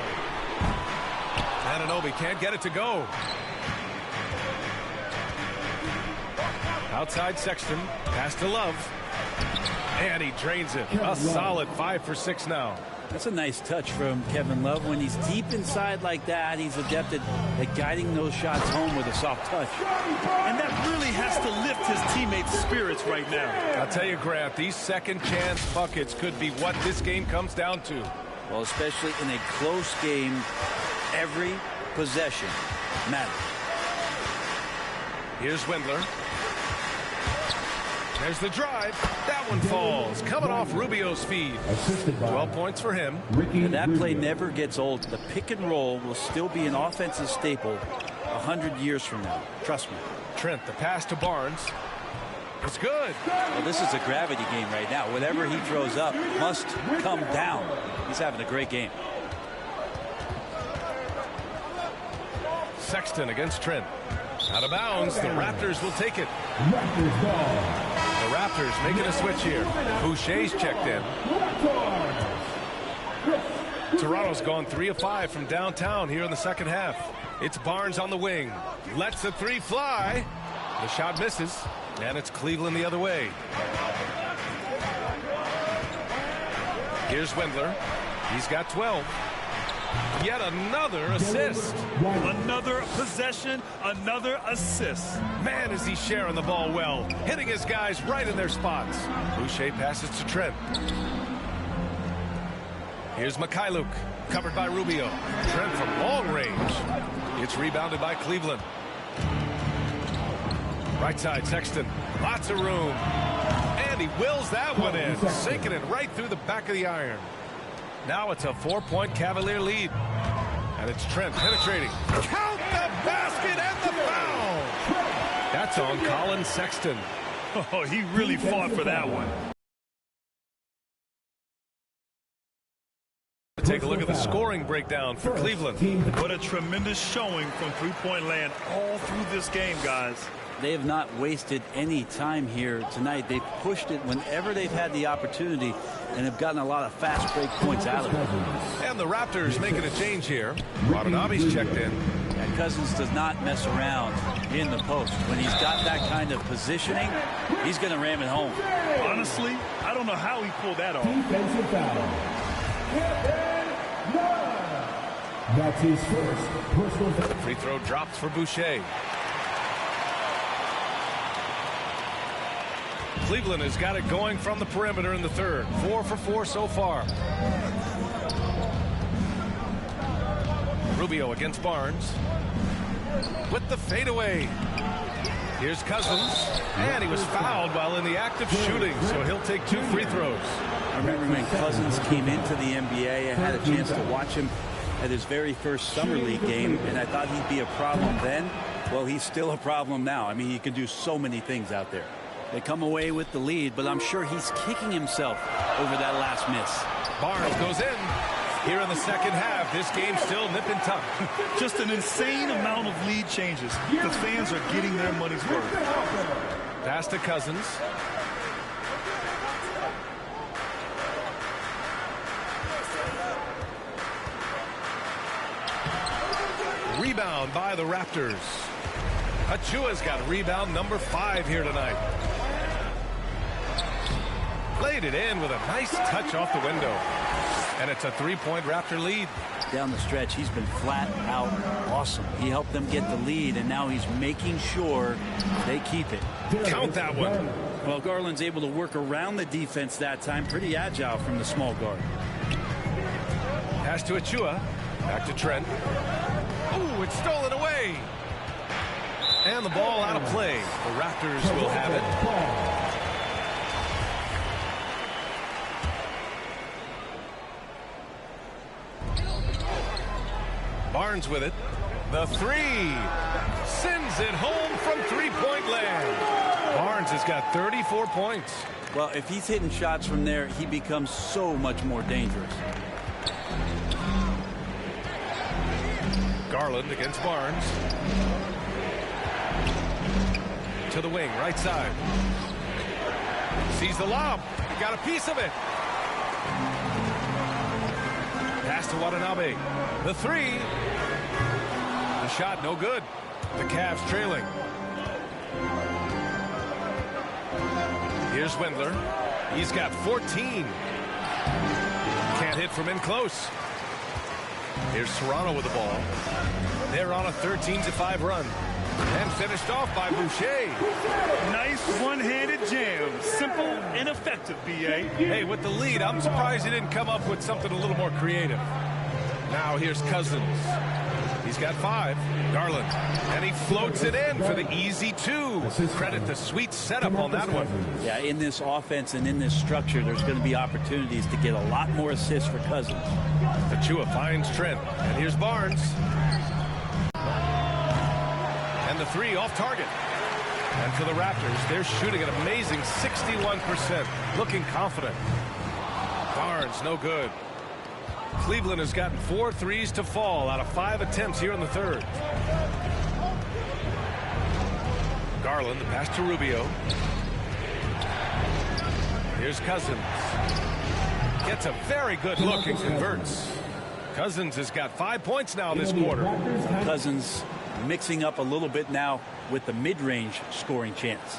Anunoby can't get it to go. Outside Sexton. Pass to Love. And he drains it. A solid 5 for 6 now. That's a nice touch from Kevin Love. When he's deep inside like that, he's adept at guiding those shots home with a soft touch. And that really has to lift his teammates' spirits right now. I'll tell you, Grant, these second chance buckets could be what this game comes down to. Well, especially in a close game, every possession matters. Here's Windler. There's the drive. That one falls. Coming off Rubio's feed. 12 points for him. And that play never gets old. The pick and roll will still be an offensive staple 100 years from now. Trust me. Trent, the pass to Barnes. It's good. Well, this is a gravity game right now. Whatever he throws up must come down. He's having a great game. Sexton against Trent. Out of bounds. The Raptors will take it. The Raptors making a switch here. Boucher's checked in. Toronto's gone 3 of 5 from downtown here in the second half. It's Barnes on the wing. Lets the three fly. The shot misses. And it's Cleveland the other way. Here's Windler. He's got 12. Yet another assist. Another possession, another assist. Man, is he sharing the ball well. Hitting his guys right in their spots. Boucher passes to Trent. Here's Mikhailuk. Covered by Rubio. Trent from long range. It's rebounded by Cleveland. Right side, Sexton. Lots of room. And he wills that one in. Sinking it right through the back of the iron. Now it's a 4-point Cavalier lead. And it's Trent penetrating. Count the basket and the foul. That's on Colin Sexton. Oh, he really fought for that one. Take a look at the scoring breakdown for Cleveland. What a tremendous showing from three-point land all through this game, guys. They have not wasted any time here tonight. They've pushed it whenever they've had the opportunity and have gotten a lot of fast break points out of it. And the Raptors making a change here. Watanabe's checked in. And Cousins does not mess around in the post. When he's got that kind of positioning, he's going to ram it home. Honestly, I don't know how he pulled that off. Defensive foul. That's his first personal foul. Free throw drops for Boucher. Cleveland has got it going from the perimeter in the third. 4 for 4 so far. Rubio against Barnes. With the fadeaway. Here's Cousins. And he was fouled while in the act of shooting, so he'll take 2 free throws. I remember when Cousins came into the NBA, I had a chance to watch him at his very first Summer League game, and I thought he'd be a problem then. Well, he's still a problem now. I mean, he can do so many things out there. They come away with the lead, but I'm sure he's kicking himself over that last miss. Barnes goes in. Here in the second half, this game's still nip and tuck. Just an insane amount of lead changes. The fans are getting their money's worth. Pass to Cousins. Rebound by the Raptors. Achua's got rebound number 5 here tonight. Played it in with a nice touch off the window. And it's a 3-point Raptor lead. Down the stretch, he's been flat out awesome. He helped them get the lead, and now he's making sure they keep it. Count that one. Well, Garland's able to work around the defense that time. Pretty agile from the small guard. Pass to Achua. Back to Trent. Ooh, it's stolen away. And the ball out of play. The Raptors will have it. Barnes with it. The 3. Sends it home from 3-point land. Barnes has got 34 points. Well, if he's hitting shots from there, he becomes so much more dangerous. Garland against Barnes. To the wing, right side. Sees the lob. He got a piece of it. Pass to Watanabe. The 3. The shot no good. The Cavs trailing. Here's Windler. He's got 14. Can't hit from in close. Here's Toronto with the ball. They're on a 13-5 run. And finished off by Boucher. Nice one-handed jam. Simple and effective, B.A. Hey, with the lead, I'm surprised he didn't come up with something a little more creative. Now here's Cousins. He's He's got 5. Garland. And he floats it in for the easy 2. Credit the sweet setup on that one. Yeah, in this offense and in this structure, there's going to be opportunities to get a lot more assists for Cousins. Achua finds Trent. And here's Barnes. And the 3 off target. And for the Raptors, they're shooting an amazing 61%. Looking confident. Barnes, no good. Cleveland has gotten 4 threes to fall out of 5 attempts here in the third. Garland, the pass to Rubio. Here's Cousins. Gets a very good look and converts. Cousins has got 5 points now this quarter. Cousins mixing up a little bit now with the mid-range scoring chance.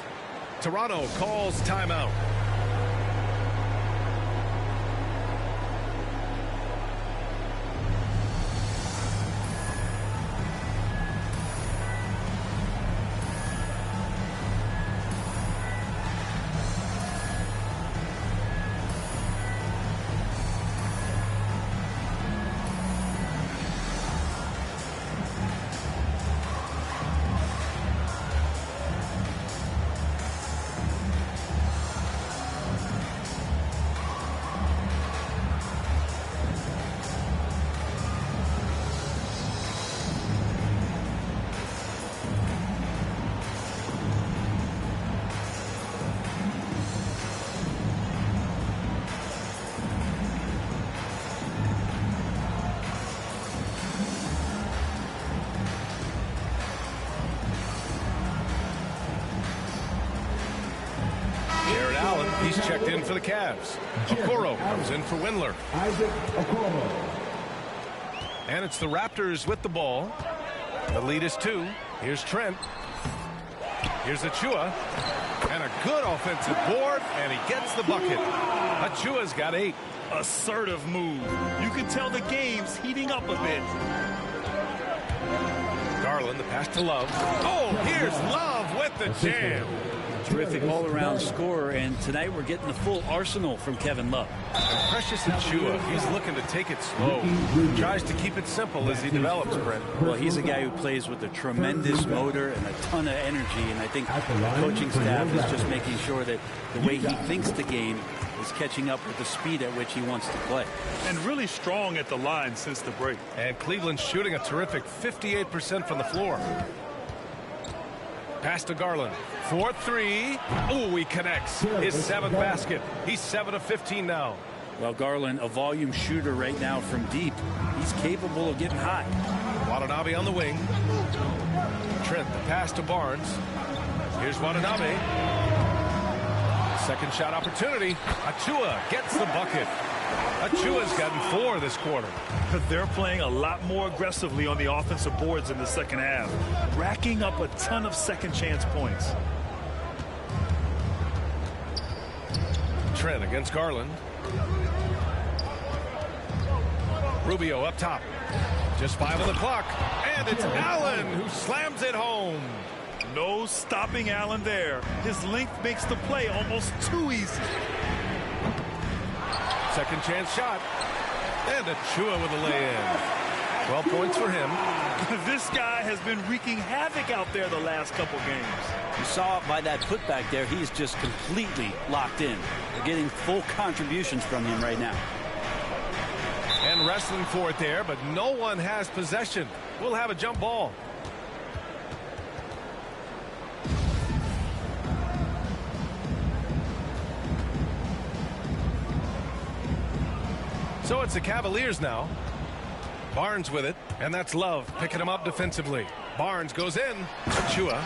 Toronto calls timeout. He's checked in for the Cavs. Okoro comes in for Windler. And it's the Raptors with the ball. The lead is 2. Here's Trent. Here's Achua. And a good offensive board, and he gets the bucket. Achua's got 8. Assertive move. You can tell the game's heating up a bit. Garland, the pass to Love. Oh, here's Love with the jam. Terrific all-around scorer, and tonight we're getting the full arsenal from Kevin Love. And Precious Achua, he's looking to take it slow. Tries to keep it simple as he develops, Brent. Well, he's a guy who plays with a tremendous motor and a ton of energy, and I think the coaching staff is just making sure that the way he thinks the game is catching up with the speed at which he wants to play. And really strong at the line since the break. And Cleveland's shooting a terrific 58% from the floor. Pass to Garland. 4-3. Oh, he connects. His 7th basket. He's 7 of 15 now. Well, Garland, a volume shooter right now from deep. He's capable of getting hot. Watanabe on the wing. Trent, the pass to Barnes. Here's Watanabe. Second shot opportunity. Achua gets the bucket. Achua's gotten 4 this quarter. They're playing a lot more aggressively on the offensive boards in the second half, racking up a ton of second chance points. Trent against Garland. Rubio up top. Just 5 on the clock. And it's Allen who slams it home. No stopping Allen there. His length makes the play almost too easy. Second chance shot. And Achua with a lay-in. 12 points for him. This guy has been wreaking havoc out there the last couple games. You saw by that putback there, he's just completely locked in. We're getting full contributions from him right now. And wrestling for it there, but no one has possession. We'll have a jump ball. So it's the Cavaliers now. Barnes with it, and that's Love picking him up defensively. Barnes goes in. Achua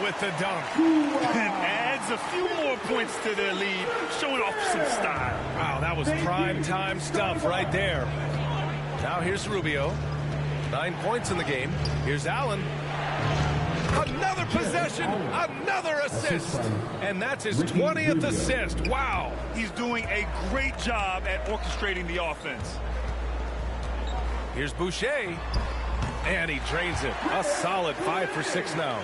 with the dunk. And adds a few more points to their lead, showing off some style. Wow, that was prime time stuff right there. Now here's Rubio. 9 points in the game. Here's Allen. Another possession, another assist. And that's his 20th assist. Wow. He's doing a great job at orchestrating the offense. Here's Boucher. And he drains it. A solid 5 for 6 now.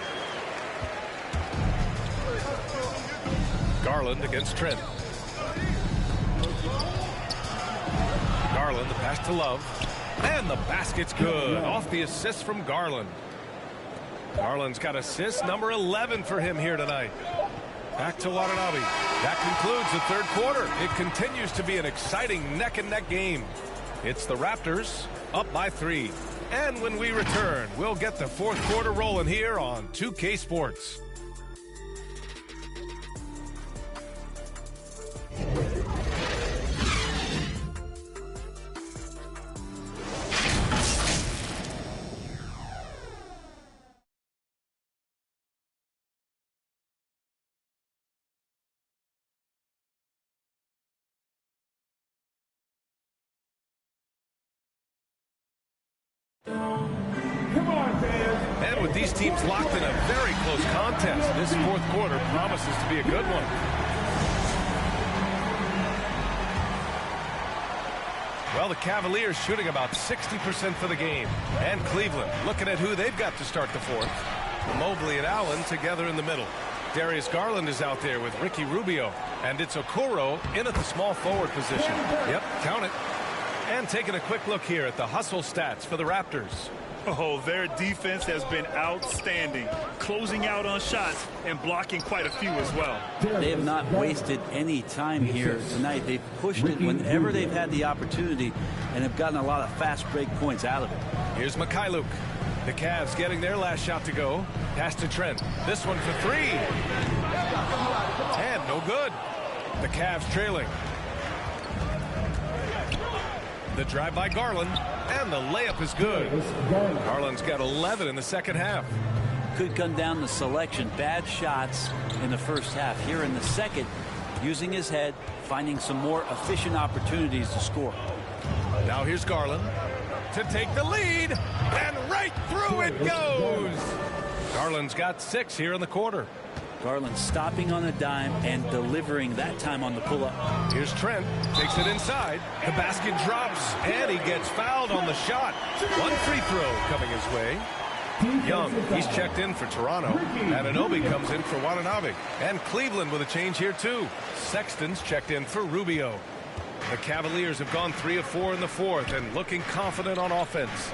Garland against Trent. Garland, the pass to Love. And the basket's good. Off the assist from Garland. Garland's got assist number 11 for him here tonight. Back to Watanabe. That concludes the third quarter. It continues to be an exciting neck-and-neck game. It's the Raptors up by 3. And when we return, we'll get the fourth quarter rolling here on 2K Sports. And with these teams locked in a very close contest, this fourth quarter promises to be a good one. Well, the Cavaliers shooting about 60% for the game. And Cleveland looking at who they've got to start the fourth. Mobley and Allen together in the middle. Darius Garland is out there with Ricky Rubio. And it's Okoro in at the small forward position. Yep, count it. And taking a quick look here at the hustle stats for the Raptors. Oh, their defense has been outstanding, closing out on shots and blocking quite a few as well. They have not wasted any time here tonight. They've pushed it whenever they've had the opportunity and have gotten a lot of fast break points out of it. Here's Mikhailuk. The Cavs getting their last shot to go. Pass to Trent. This one for 3. And no good. The Cavs trailing. The drive by Garland, and the layup is good. Garland's got 11 in the second half. Could come down to selection. Bad shots in the first half. Here in the second, using his head, finding some more efficient opportunities to score. Now here's Garland to take the lead, and right through it goes. Garland's got 6 here in the quarter. Garland stopping on a dime and delivering that time on the pull-up. Here's Trent, takes it inside. The basket drops, and he gets fouled on the shot. One free throw coming his way. Young, he's checked in for Toronto. Anunoby comes in for Watanabe. And Cleveland with a change here, too. Sexton's checked in for Rubio. The Cavaliers have gone 3 of 4 in the fourth and looking confident on offense.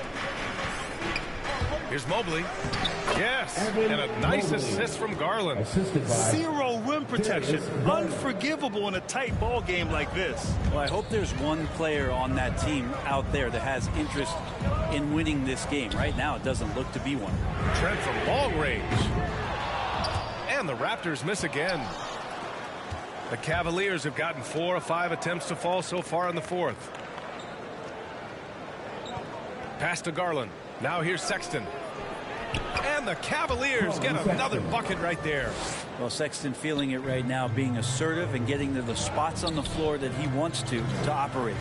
Here's Mobley. Yes, and a nice assist from Garland. Zero rim protection. Unforgivable in a tight ball game like this. Well, I hope there's one player on that team out there that has interest in winning this game. Right now, it doesn't look to be one. Trent from long range. And the Raptors miss again. The Cavaliers have gotten 4 of 5 attempts to fall so far in the fourth. Pass to Garland. Now here's Sexton. And the Cavaliers get another bucket right there. Well, Sexton feeling it right now, being assertive and getting to the spots on the floor that he wants to operate.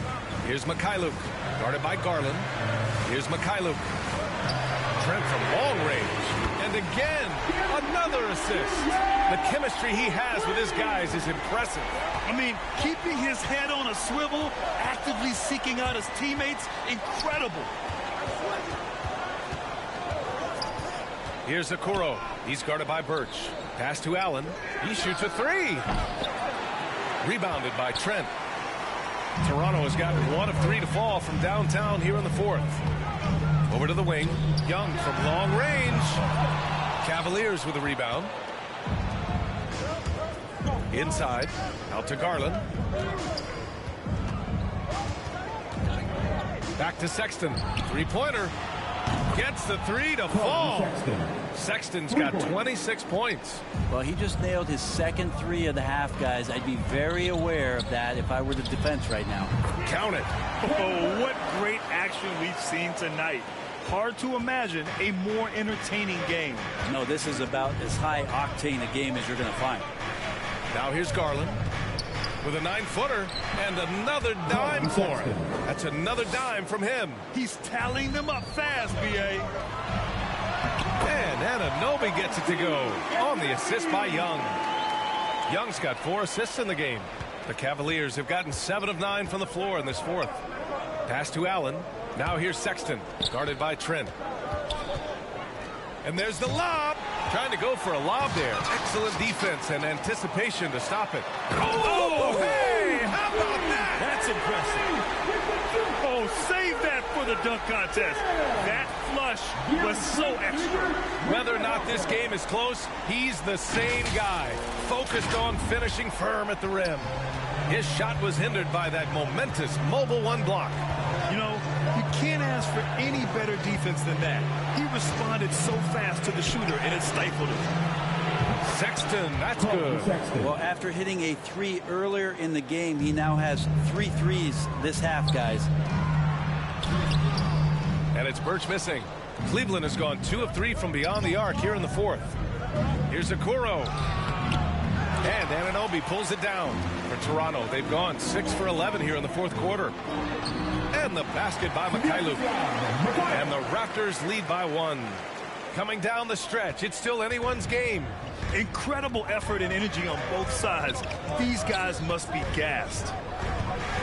Here's Mikhailuk, guarded by Garland. Here's Mikhailuk. Trent from long range. And again, another assist. The chemistry he has with his guys is impressive. I mean, keeping his head on a swivel, actively seeking out his teammates, incredible. Here's Okoro. He's guarded by Birch. Pass to Allen. He shoots a 3. Rebounded by Trent. Toronto has gotten 1 of 3 to fall from downtown here in the fourth. Over to the wing. Young from long range. Cavaliers with a rebound. Inside. Out to Garland. Back to Sexton. Three-pointer. Gets the 3 to fall. Sexton's got 26 points. Well, he just nailed his second 3 of the half, guys. I'd be very aware of that if I were the defense right now. Count it. Oh, what great action we've seen tonight. Hard to imagine a more entertaining game. No, this is about as high octane a game as you're going to find. Now here's Garland with a 9-footer and another dime for him. That's another dime from him. He's tallying them up fast, B.A. And Anunoby gets it to go on the assist by Young. Young's got 4 assists in the game. The Cavaliers have gotten 7 of 9 from the floor in this fourth. Pass to Allen. Now here's Sexton, guarded by Trent. And there's the lob. Trying to go for a lob there. Excellent defense and anticipation to stop it. Oh, hey, how about that? That's impressive. Oh, save that for the dunk contest. That flush was so extra. Whether or not this game is close, he's the same guy, focused on finishing firm at the rim. His shot was hindered by that momentous mobile one block. You know, you can't ask for any better defense than that. He responded so fast to the shooter, and it stifled him. Sexton, that's good. Well, after hitting a 3 earlier in the game, he now has 3 threes this half, guys. And it's Birch missing. Cleveland has gone 2 of 3 from beyond the arc here in the fourth. Here's Okoro. And Anunoby pulls it down for Toronto. They've gone 6 for 11 here in the fourth quarter. And the basket by Mikhailuk. And the Raptors lead by 1. Coming down the stretch, it's still anyone's game. Incredible effort and energy on both sides. These guys must be gassed.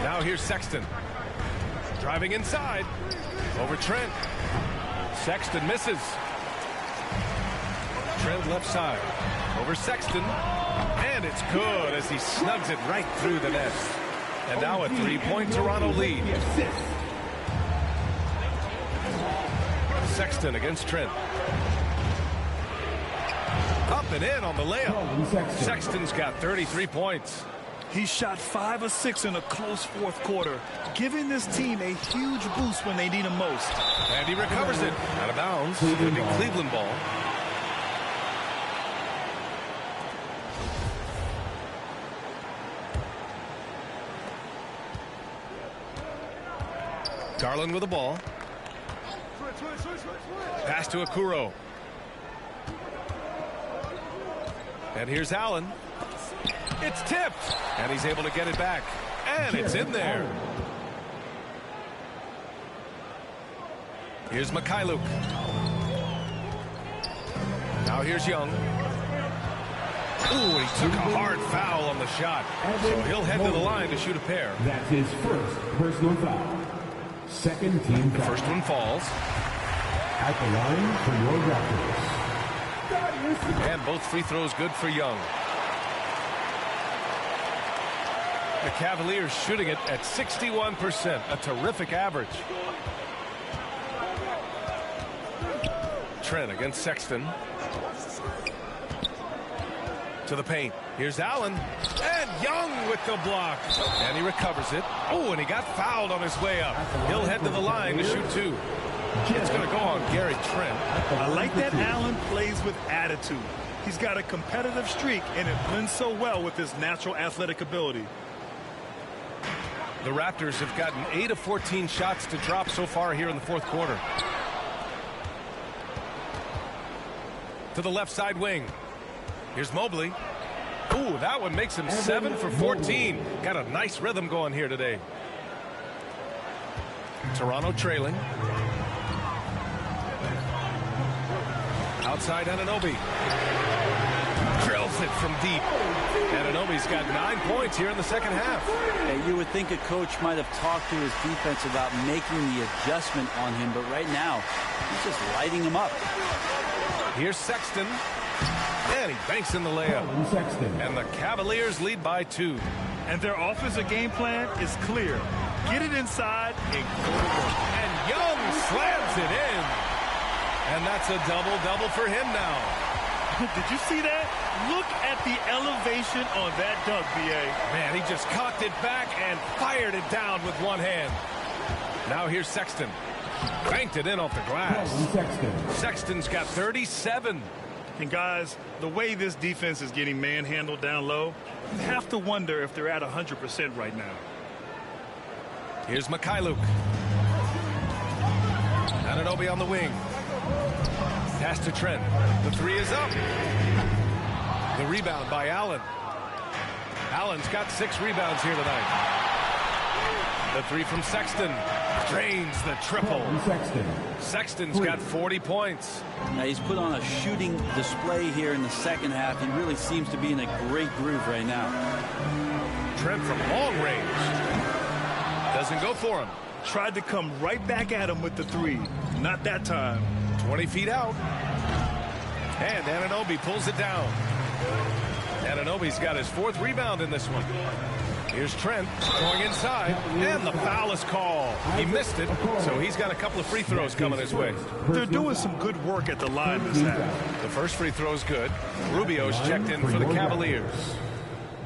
Now here's Sexton. Driving inside. Over Trent. Sexton misses. Trent left side. Over Sexton. And it's good as he snugs it right through the net. And now a 3-point Toronto lead. Sexton against Trent. Up and in on the layup. Sexton's got 33 points. He shot 5 of 6 in a close fourth quarter, giving this team a huge boost when they need him most. And he recovers it. Out of bounds. It'll be Cleveland ball. Garland with the ball. Pass to Okoro. And here's Allen. It's tipped. And he's able to get it back. And it's in there. Here's Mikhailuk. Now here's Young. Ooh, he took a hard foul on the shot. So he'll head to the line to shoot a pair. That's his first personal foul. Second team foul. First one falls. At the line for your Raptors. And both free throws good for Young. The Cavaliers shooting it at 61%, a terrific average. Trent against Sexton. To the paint. Here's Allen. And Young with the block. And he recovers it. Oh, and he got fouled on his way up. He'll head to the line to shoot 2. It's going to go on Gary Trent. I like that Allen plays with attitude. He's got a competitive streak, and it blends so well with his natural athletic ability. The Raptors have gotten 8 of 14 shots to drop so far here in the fourth quarter. To the left side wing. Here's Mobley. Ooh, that one makes him 7 for 14. Got a nice rhythm going here today. Toronto trailing. Outside Anunoby. Drills it from deep. Anunoby's got 9 points here in the second half. Hey, you would think a coach might have talked to his defense about making the adjustment on him, but right now, he's just lighting him up. Here's Sexton. And he banks in the layup. And the Cavaliers lead by 2. And their offensive game plan is clear. Get it inside and go to work. And Young slams it in. And that's a double-double for him now. Did you see that? Look at the elevation on that dunk, B.A. Man, he just cocked it back and fired it down with one hand. Now here's Sexton. Banked it in off the glass. Sexton's got 37. And guys, the way this defense is getting manhandled down low, you have to wonder if they're at 100% right now. Here's Mikhailuk. Anunoby on the wing. Pass to Trent. The 3 is up. The rebound by Allen. Allen's got 6 rebounds here tonight. The 3 from Sexton. Drains the triple. Sexton's got 40 points. Now he's put on a shooting display here in the second half. He really seems to be in a great groove right now. Trent from long range. Doesn't go for him. Tried to come right back at him with the 3. Not that time. 20 feet out. And Anunoby pulls it down. Anunoby's got his 4th rebound in this one. Here's Trent going inside, and the foul is called. He missed it, so he's got a couple of free throws coming his way. They're doing some good work at the line this half. The first free throw is good. Rubio's checked in for the Cavaliers.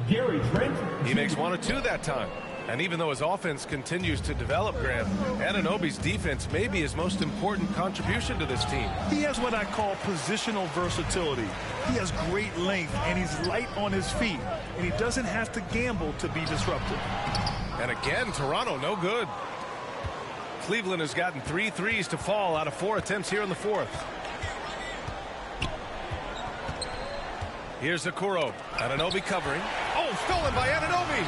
He makes 1 or 2 that time. And even though his offense continues to develop, Grant, Anunoby's defense may be his most important contribution to this team. He has what I call positional versatility. He has great length, and he's light on his feet, and he doesn't have to gamble to be disruptive. And again, Toronto, no good. Cleveland has gotten 3 threes to fall out of 4 attempts here in the fourth. Here's Okoro. Anunoby covering. Oh, stolen by Anunoby.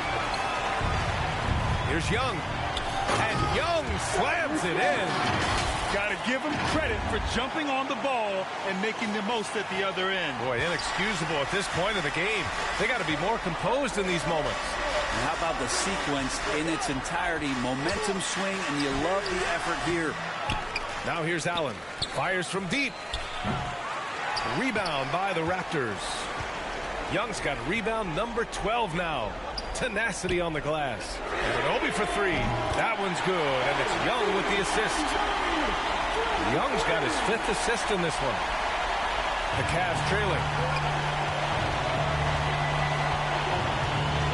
Here's Young. And Young slams it in. Got to give him credit for jumping on the ball and making the most at the other end. Boy, inexcusable at this point of the game. They got to be more composed in these moments. And how about the sequence in its entirety? Momentum swing, and you love the effort here. Now here's Allen. Fires from deep. Rebound by the Raptors. Young's got rebound number 12 now. Tenacity on the glass. Anunoby for 3. That one's good, and it's Young with the assist. Young's got his 5th assist in this one. The Cavs trailing.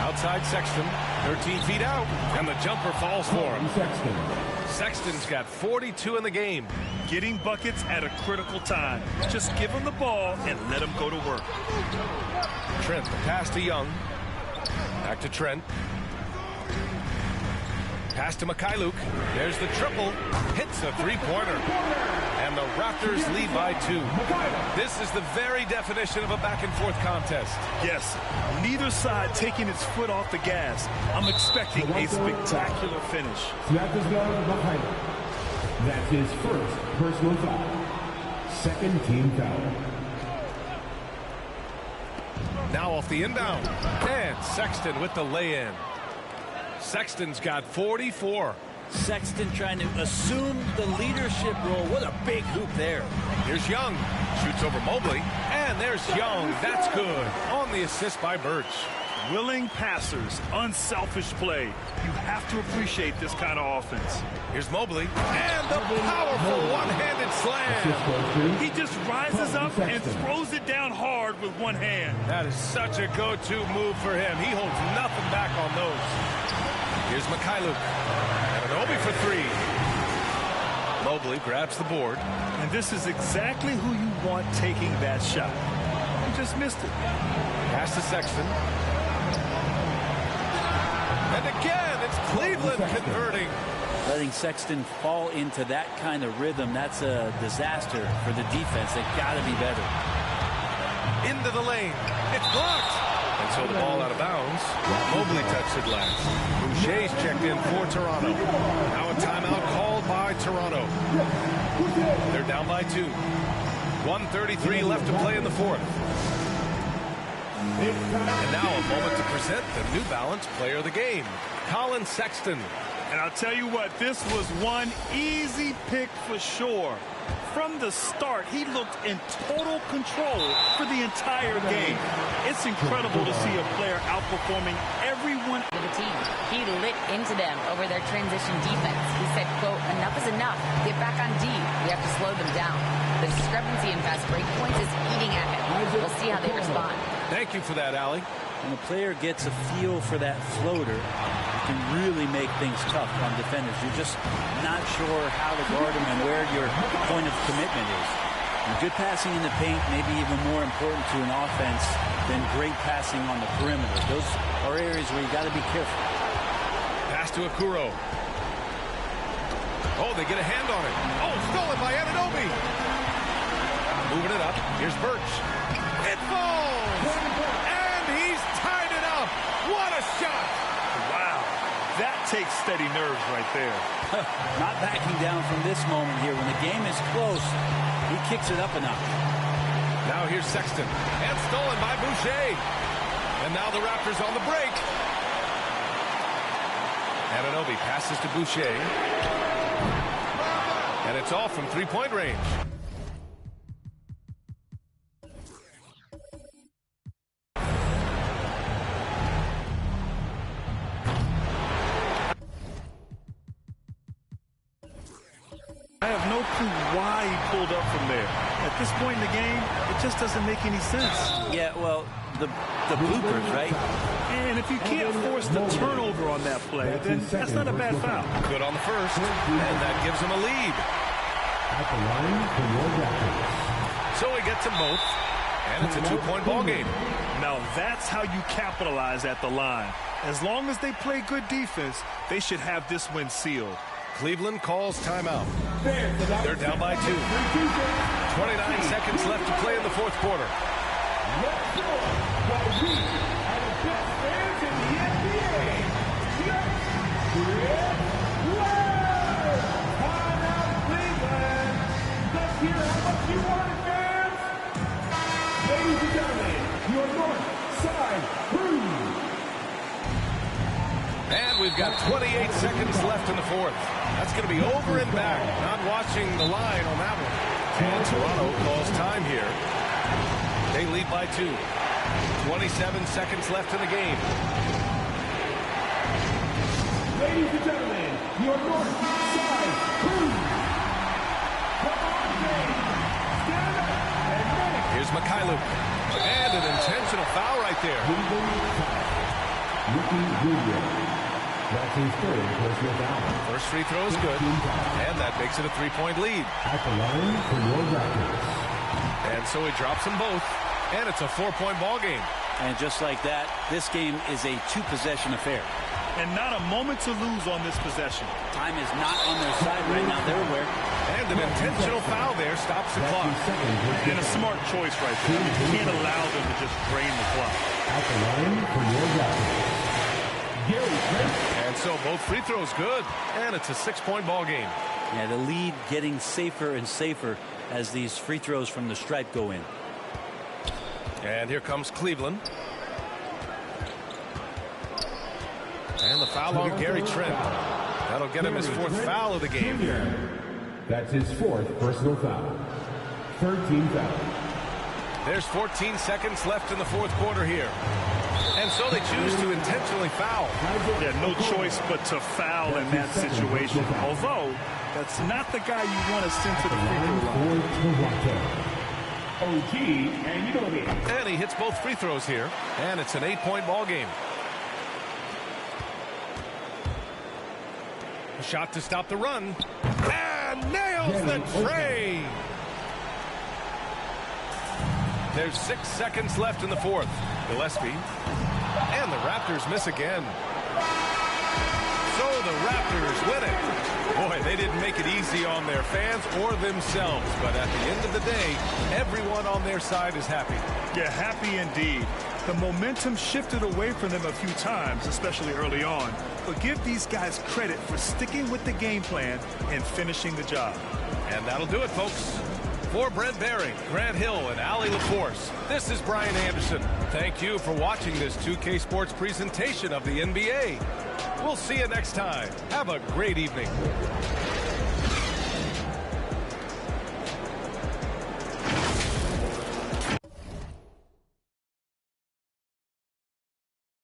Outside Sexton, 13 feet out, and the jumper falls for him. Sexton's got 42 in the game. Getting buckets at a critical time. Just give him the ball and let him go to work. Trent, the pass to Young. Back to Trent. Pass to Mikhailuk. There's the triple. Hits a three-pointer. And the Raptors lead by 2. This is the very definition of a back-and-forth contest. Yes, neither side taking its foot off the gas. I'm expecting a spectacular finish. That's his first personal foul. Second team foul. Now off the inbound. And Sexton with the lay-in. Sexton's got 44. Sexton trying to assume the leadership role. What a big hoop there. Here's Young. Shoots over Mobley. And there's Young. That's good. On the assist by Birch. Willing passers, unselfish play. You have to appreciate this kind of offense. Here's Mobley. And the powerful one-handed slam. He just rises up and throws it down hard with one hand. That is such a go-to move for him. He holds nothing back on those. Here's Mikhailuk. Anunoby for 3. Mobley grabs the board. And this is exactly who you want taking that shot. He just missed it. Pass to Sexton. And again, it's Cleveland converting. Letting Sexton fall into that kind of rhythm, that's a disaster for the defense. They've got to be better. Into the lane. It's blocked. And so the ball out of bounds. Mobley touched it last. Boucher's checked in for Toronto. Now a timeout called by Toronto. They're down by 2. 1:33 left to play in the fourth. And now a moment to present the New Balance Player of the Game, Colin Sexton. And I'll tell you what, this was one easy pick for sure. From the start, he looked in total control for the entire game. It's incredible to see a player outperforming everyone. To the team. He lit into them over their transition defense. He said, quote, enough is enough. Get back on D. We have to slow them down. The discrepancy in fast break points is eating at him. We'll see how they respond. Thank you for that, Allie. When a player gets a feel for that floater, you can really make things tough on defenders. You're just not sure how to guard them and where your point of commitment is. And good passing in the paint may be even more important to an offense than great passing on the perimeter. Those are areas where you got to be careful. Pass to Okoro. Oh, they get a hand on it. Oh, stolen by Anunoby. Moving it up. Here's Birch. It falls! And he's tied it up. What a shot! Wow. That takes steady nerves right there. Not backing down from this moment here. When the game is close, he kicks it up a notch. Now here's Sexton. And stolen by Boucher. And now the Raptors on the break. Anunoby passes to Boucher. And it's off from three-point range. clue why he pulled up from there. At this point in the game, it just doesn't make any sense. Yeah, well, the bloopers, right? And if you can't force the turnover on that play, then that's not a bad foul. Good on the first, and that gives him a lead. So he gets them both, and it's a 2-point ball game. Now that's how you capitalize at the line. As long as they play good defense, they should have this win sealed. Cleveland calls timeout. They're down by 2. 29 seconds left to play in the fourth quarter. Ladies and gentlemen, your North Side Crew. And we've got 28 seconds left in the fourth. That's going to be over and back. Not watching the line on that one. And Toronto calls time here. They lead by 2. 27 seconds left in the game. Ladies and gentlemen, your North Side Crew. Come on, James. Stand up and make. Here's Mikhailuk. And an intentional foul right there. That's his third personal foul. First free throw is good. And that makes it a 3-point lead. At the line for your Raptors. And so he drops them both. And it's a 4-point ball game. And just like that, this game is a 2-possession affair. And not a moment to lose on this possession. Time is not on their side right now. They're aware. And an intentional foul there stops the clock. And a smart choice right there. You can't allow them to just drain the clock. At the line for your Raptors. And so both free throws good. And it's a 6-point ball game. Yeah, the lead getting safer and safer as these free throws from the stripe go in. And here comes Cleveland. And the foul on Gary Trent. That'll get him his 4th foul of the game. That's his 4th personal foul. 13 fouls. There's 14 seconds left in the fourth quarter here. And so they choose to intentionally foul. Yeah, no choice but to foul in that situation. Although, that's not the guy you want to send to the free throw line. OG, and you know it. And he hits both free throws here. And it's an 8-point ball game. A shot to stop the run. And nails the tray. There's 6 seconds left in the fourth. Gillespie. And the Raptors miss again. So the Raptors win it. Boy, they didn't make it easy on their fans or themselves. But at the end of the day, everyone on their side is happy. Yeah, happy indeed. The momentum shifted away from them a few times, especially early on. But give these guys credit for sticking with the game plan and finishing the job. And that'll do it, folks. For Brent Baring, Grant Hill, and Allie LaForce, this is Brian Anderson. Thank you for watching this 2K Sports presentation of the NBA. We'll see you next time. Have a great evening.